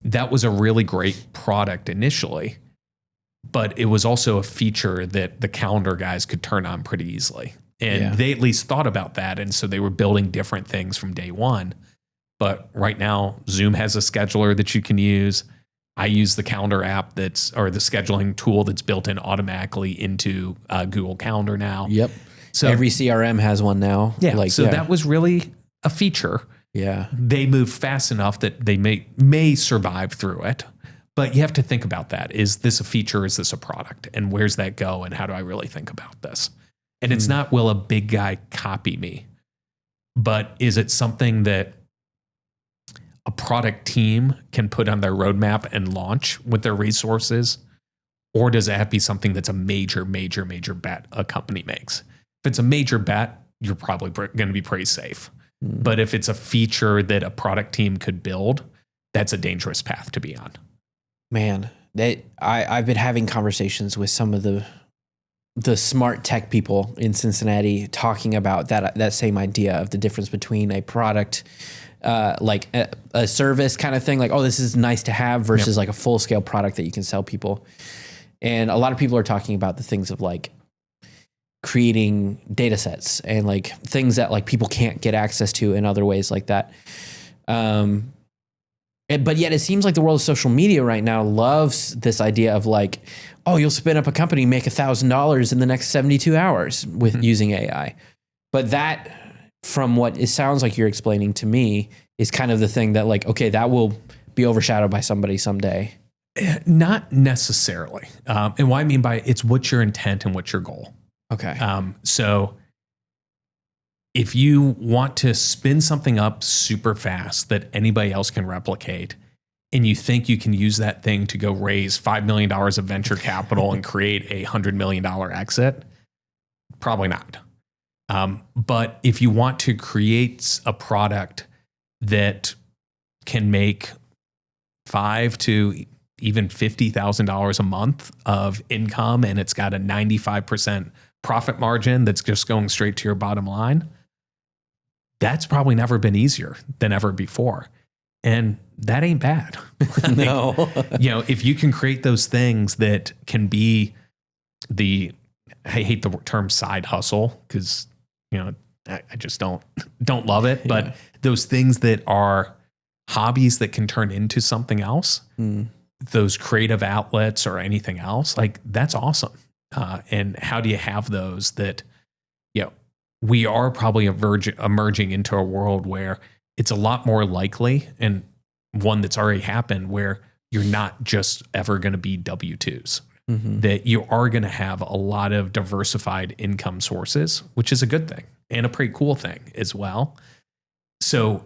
that was a really great product initially, but it was also a feature that the calendar guys could turn on pretty easily. And they at least thought about that. And so they were building different things from day one. But right now, Zoom has a scheduler that you can use. I use the calendar app or the scheduling tool that's built in automatically into Google Calendar now. Yep. So every CRM has one now. Yeah. That was really a feature. Yeah. They moved fast enough that they may survive through it. But you have to think about that. Is this a feature? Is this a product? And where's that go? And how do I really think about this? And it's not, will a big guy copy me? But is it something that a product team can put on their roadmap and launch with their resources? Or does that be something that's a major, major, major bet a company makes? If it's a major bet, you're probably going to be pretty safe. But if it's a feature that a product team could build, that's a dangerous path to be on. Man, I've been having conversations with some of the smart tech people in Cincinnati talking about that same idea of the difference between a product, like a service kind of thing, like, oh, this is nice to have versus like a full scale product that you can sell people. And a lot of people are talking about the things of like creating data sets and like things that like people can't get access to in other ways like that. But yet it seems like the world of social media right now loves this idea of like, oh, you'll spin up a company, make $1,000 in the next 72 hours with using AI. But that, from what it sounds like you're explaining to me, is kind of the thing that like, okay, that will be overshadowed by somebody someday. Not necessarily. And what I mean by it's what's your intent and what's your goal. Okay. So if you want to spin something up super fast that anybody else can replicate, and you think you can use that thing to go raise $5 million of venture capital and create a $100 million exit, probably not. But if you want to create a product that can make $5,000 to even $50,000 a month of income, and it's got a 95% profit margin that's just going straight to your bottom line, that's probably never been easier than ever before. And that ain't bad. No. If you can create those things that can be I hate the term side hustle because, I just don't love it. Yeah. But those things that are hobbies that can turn into something else, those creative outlets or anything else, like that's awesome. And how do you have those that, we are probably emerging into a world where it's a lot more likely, and one that's already happened, where you're not just ever going to be W-2s, that you are going to have a lot of diversified income sources, which is a good thing and a pretty cool thing as well. So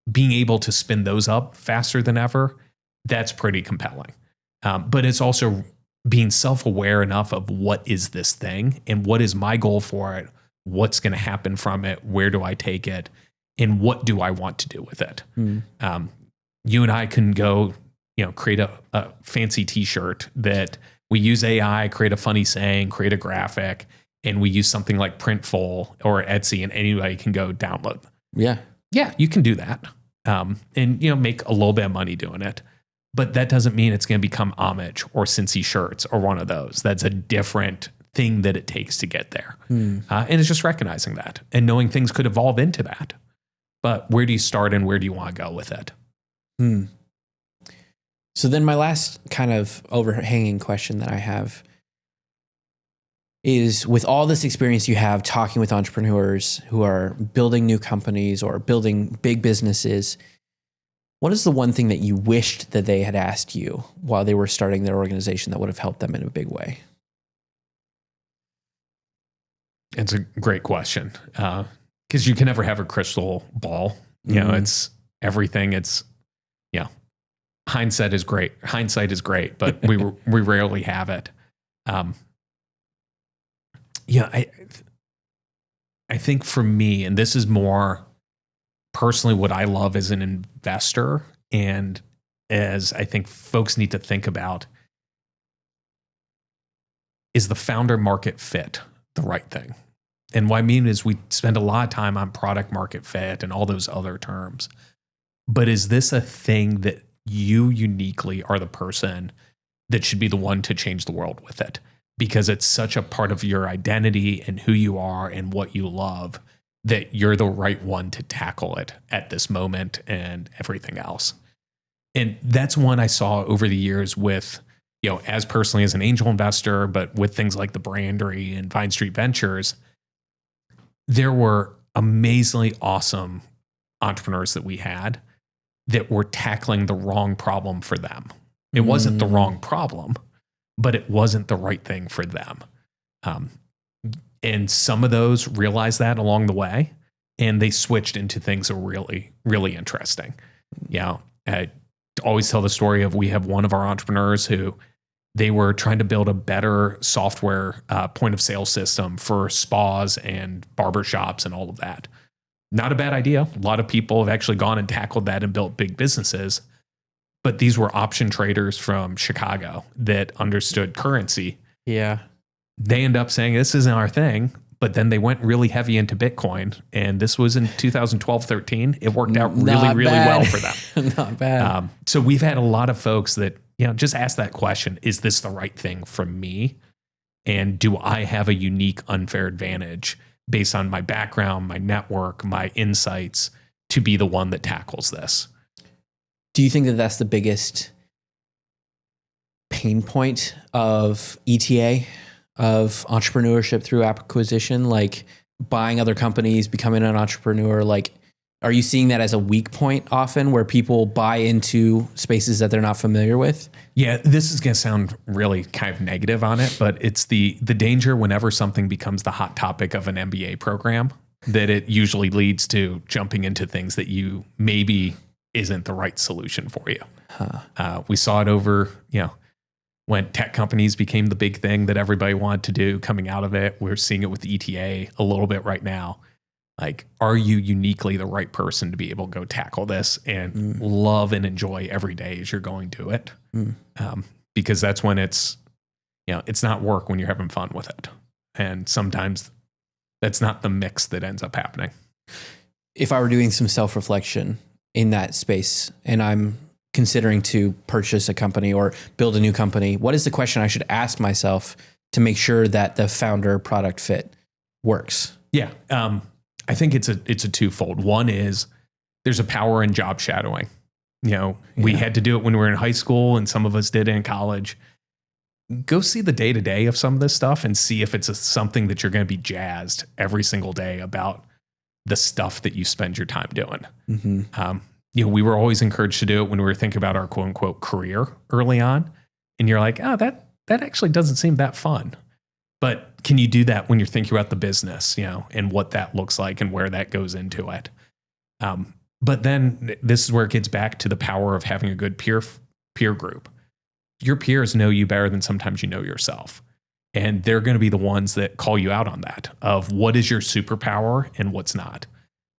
being able to spin those up faster than ever, that's pretty compelling. But it's also being self-aware enough of what is this thing and what is my goal for it, what's going to happen from it, where do I take it, and what do I want to do with it? You and I can go, create a fancy t-shirt that we use AI, create a funny saying, create a graphic, and we use something like Printful or Etsy, and anybody can go download. Yeah, you can do that. And make a little bit of money doing it. But that doesn't mean it's going to become Homage or Cincy Shirts or one of those. That's a different thing that it takes to get there. And it's just recognizing that and knowing things could evolve into that. But where do you start and where do you want to go with it? So then my last kind of overhanging question that I have is, with all this experience you have talking with entrepreneurs who are building new companies or building big businesses, what is the one thing that you wished that they had asked you while they were starting their organization that would have helped them in a big way? It's a great question. Because you can never have a crystal ball. It's everything. It's, hindsight is great. Hindsight is great, but we rarely have it. I think for me, and this is more personally what I love as an investor, and as I think folks need to think about, is the founder market fit the right thing? And what I mean is we spend a lot of time on product market fit and all those other terms. But is this a thing that you uniquely are the person that should be the one to change the world with it? Because it's such a part of your identity and who you are and what you love that you're the right one to tackle it at this moment and everything else. And that's one I saw over the years with, as personally as an angel investor, but with things like the Brandery and Vine Street Ventures, there were amazingly awesome entrepreneurs that we had that were tackling the wrong problem for them. It wasn't the wrong problem, but it wasn't the right thing for them. And some of those realized that along the way, and they switched into things that were really, really interesting. I always tell the story of, we have one of our entrepreneurs who they were trying to build a better software point of sale system for spas and barbershops and all of that. Not a bad idea. A lot of people have actually gone and tackled that and built big businesses. But these were option traders from Chicago that understood currency. Yeah. They end up saying, this isn't our thing. But then they went really heavy into Bitcoin. And this was in 2012, 13. It worked out really well for them. Not bad. So we've had a lot of folks that, just ask that question, is this the right thing for me? And do I have a unique unfair advantage based on my background, my network, my insights to be the one that tackles this? Do you think that that's the biggest pain point of ETA, of entrepreneurship through acquisition, like buying other companies, becoming an entrepreneur? Like, are you seeing that as a weak point often, where people buy into spaces that they're not familiar with? Yeah, this is going to sound really kind of negative on it, but it's the danger whenever something becomes the hot topic of an MBA program, that it usually leads to jumping into things that you maybe isn't the right solution for you. We saw it over, when tech companies became the big thing that everybody wanted to do coming out of it. We're seeing it with the ETA a little bit right now. Like, are you uniquely the right person to be able to go tackle this and love and enjoy every day as you're going to it? Because that's when it's not work when you're having fun with it. And sometimes that's not the mix that ends up happening. If I were doing some self-reflection in that space and I'm considering to purchase a company or build a new company, what is the question I should ask myself to make sure that the founder product fit works? Yeah. I think it's a twofold. One is there's a power in job shadowing. We had to do it when we were in high school, and some of us did it in college. Go see the day-to-day of some of this stuff and see if it's something that you're going to be jazzed every single day about the stuff that you spend your time doing. We were always encouraged to do it when we were thinking about our quote unquote career early on. And you're like, oh, that actually doesn't seem that fun. But can you do that when you're thinking about the business, and what that looks like and where that goes into it? But then this is where it gets back to the power of having a good peer group. Your peers know you better than sometimes you know yourself. And they're going to be the ones that call you out on that, of what is your superpower and what's not.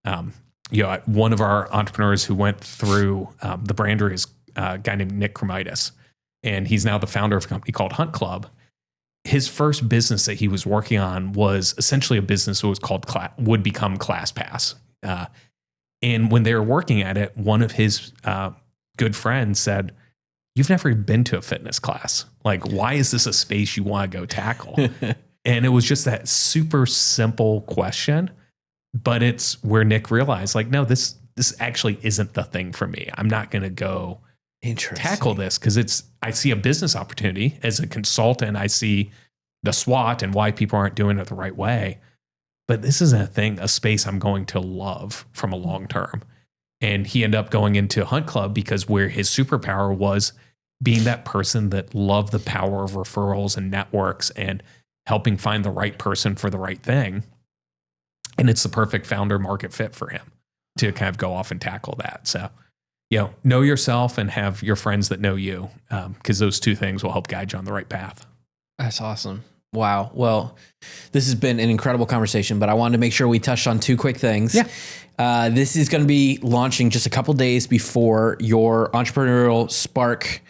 One of our entrepreneurs who went through the Brandery is a guy named Nick Kremitis, and he's now the founder of a company called Hunt Club. His first business that he was working on was essentially a business that was called would become ClassPass. And when they were working at it, one of his good friends said, "You've never even been to a fitness class. Like, why is this a space you want to go tackle?" And it was just that super simple question, but it's where Nick realized, like, no, this actually isn't the thing for me. I'm not going to go tackle this because I see a business opportunity as a consultant. I see the SWOT and why people aren't doing it the right way. But this isn't a space I'm going to love from a long term. And he ended up going into Hunt Club because where his superpower was being that person that loved the power of referrals and networks and helping find the right person for the right thing. And it's the perfect founder market fit for him to kind of go off and tackle that. So, know yourself and have your friends that know you, because those two things will help guide you on the right path. That's awesome. Wow. Well, this has been an incredible conversation, but I wanted to make sure we touched on two quick things. Yeah. This is going to be launching just a couple days before your Entrepreneurial Spark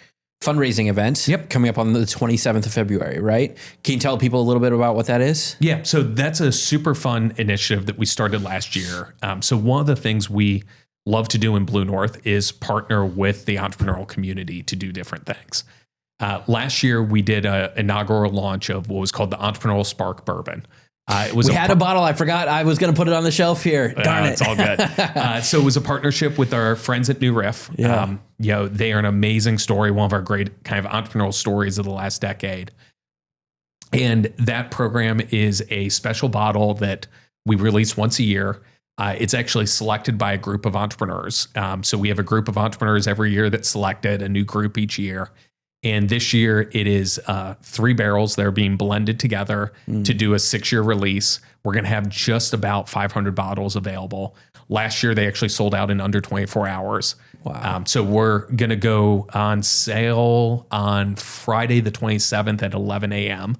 fundraising event. Yep. Coming up on the 27th of February, right? Can you tell people a little bit about what that is? Yeah. So that's a super fun initiative that we started last year. So one of the things we love to do in Blue North is partner with the entrepreneurial community to do different things. Last year, we did an inaugural launch of what was called the Entrepreneurial Spark Bourbon. We had a bottle. I forgot I was going to put it on the shelf here. Darn it. It's all good. So it was a partnership with our friends at New Riff. Yeah. They are an amazing story, one of our great kind of entrepreneurial stories of the last decade. And that program is a special bottle that we release once a year. It's actually selected by a group of entrepreneurs. So we have a group of entrepreneurs every year that's selected, a new group each year. And this year it is 3 barrels that are being blended together to do a 6-year release. We're going to have just about 500 bottles available. Last year, they actually sold out in under 24 hours. Wow. So we're going to go on sale on Friday, the 27th at 11 a.m.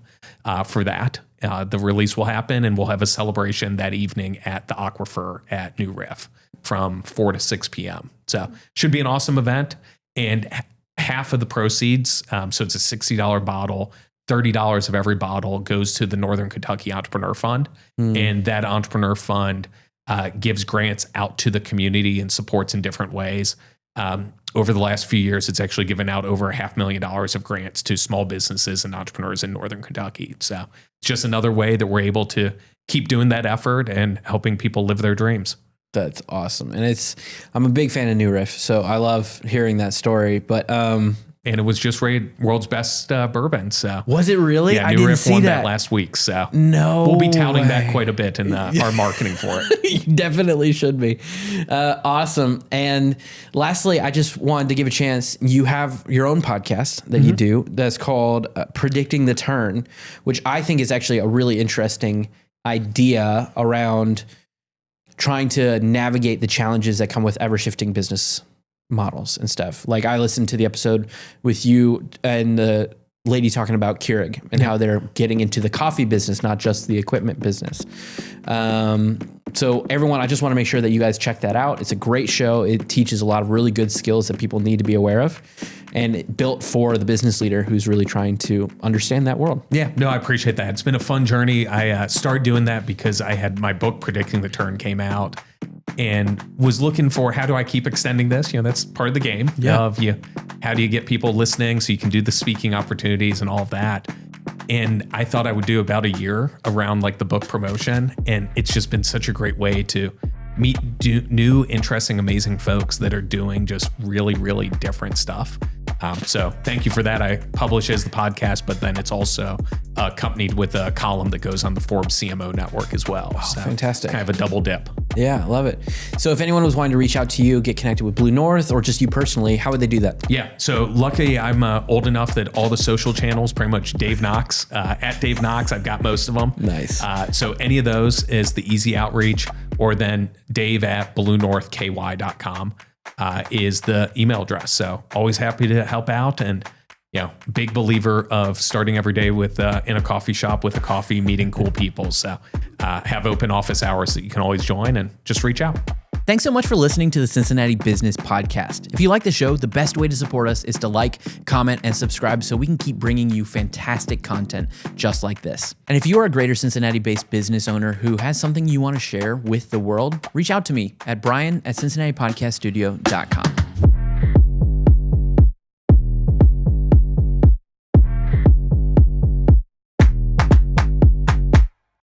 For that. The release will happen, and we'll have a celebration that evening at the Aquifer at New Riff from 4 to 6 p.m. So should be an awesome event. And half of the proceeds, so it's a $60 bottle, $30 of every bottle goes to the Northern Kentucky Entrepreneur Fund. And that Entrepreneur Fund gives grants out to the community and supports in different ways. Over the last few years, it's actually given out over $500,000 of grants to small businesses and entrepreneurs in Northern Kentucky. So it's just another way that we're able to keep doing that effort and helping people live their dreams. That's awesome. And I'm a big fan of New Riff, so I love hearing that story. But and it was just rated world's best bourbon. So was it really? Yeah, I New didn't Riff see won that. that last week. So no, we'll be touting way. that quite a bit in our marketing for it. You definitely should be. Awesome. And lastly, I just wanted to give a chance. You have your own podcast that you do that's called Predicting the Turn, which I think is actually a really interesting idea around trying to navigate the challenges that come with ever-shifting business models and stuff. Like I listened to the episode with you and the lady talking about Keurig and how they're getting into the coffee business, not just the equipment business. So everyone, I just want to make sure that you guys check that out. It's a great show. It teaches a lot of really good skills that people need to be aware of, and it built for the business leader who's really trying to understand that world. Yeah, no, I appreciate that. It's been a fun journey. I started doing that because I had my book Predicting the Turn came out and was looking for how do I keep extending this? That's part of the game of how do you get people listening so you can do the speaking opportunities and all of that. And I thought I would do about a year around like the book promotion. And it's just been such a great way to meet new, interesting, amazing folks that are doing just really, really different stuff. So thank you for that. I publish as the podcast, but then it's also accompanied with a column that goes on the Forbes CMO network as well. So fantastic. Kind of a double dip. Yeah, I love it. So if anyone was wanting to reach out to you, get connected with Blue North, or just you personally, how would they do that? Yeah. So luckily I'm old enough that all the social channels, pretty much Dave Knox, at Dave Knox, I've got most of them. Nice. So any of those is the easy outreach, or then dave@bluenorthky.com is the email address. So always happy to help out, and big believer of starting every day with in a coffee shop with a coffee, meeting cool people. So have open office hours that you can always join, and just reach out. Thanks so much for listening to the Cincinnati Business Podcast. If you like the show, the best way to support us is to like, comment, and subscribe so we can keep bringing you fantastic content just like this. And if you are a greater Cincinnati-based business owner who has something you want to share with the world, reach out to me at brian@cincinnatipodcaststudio.com.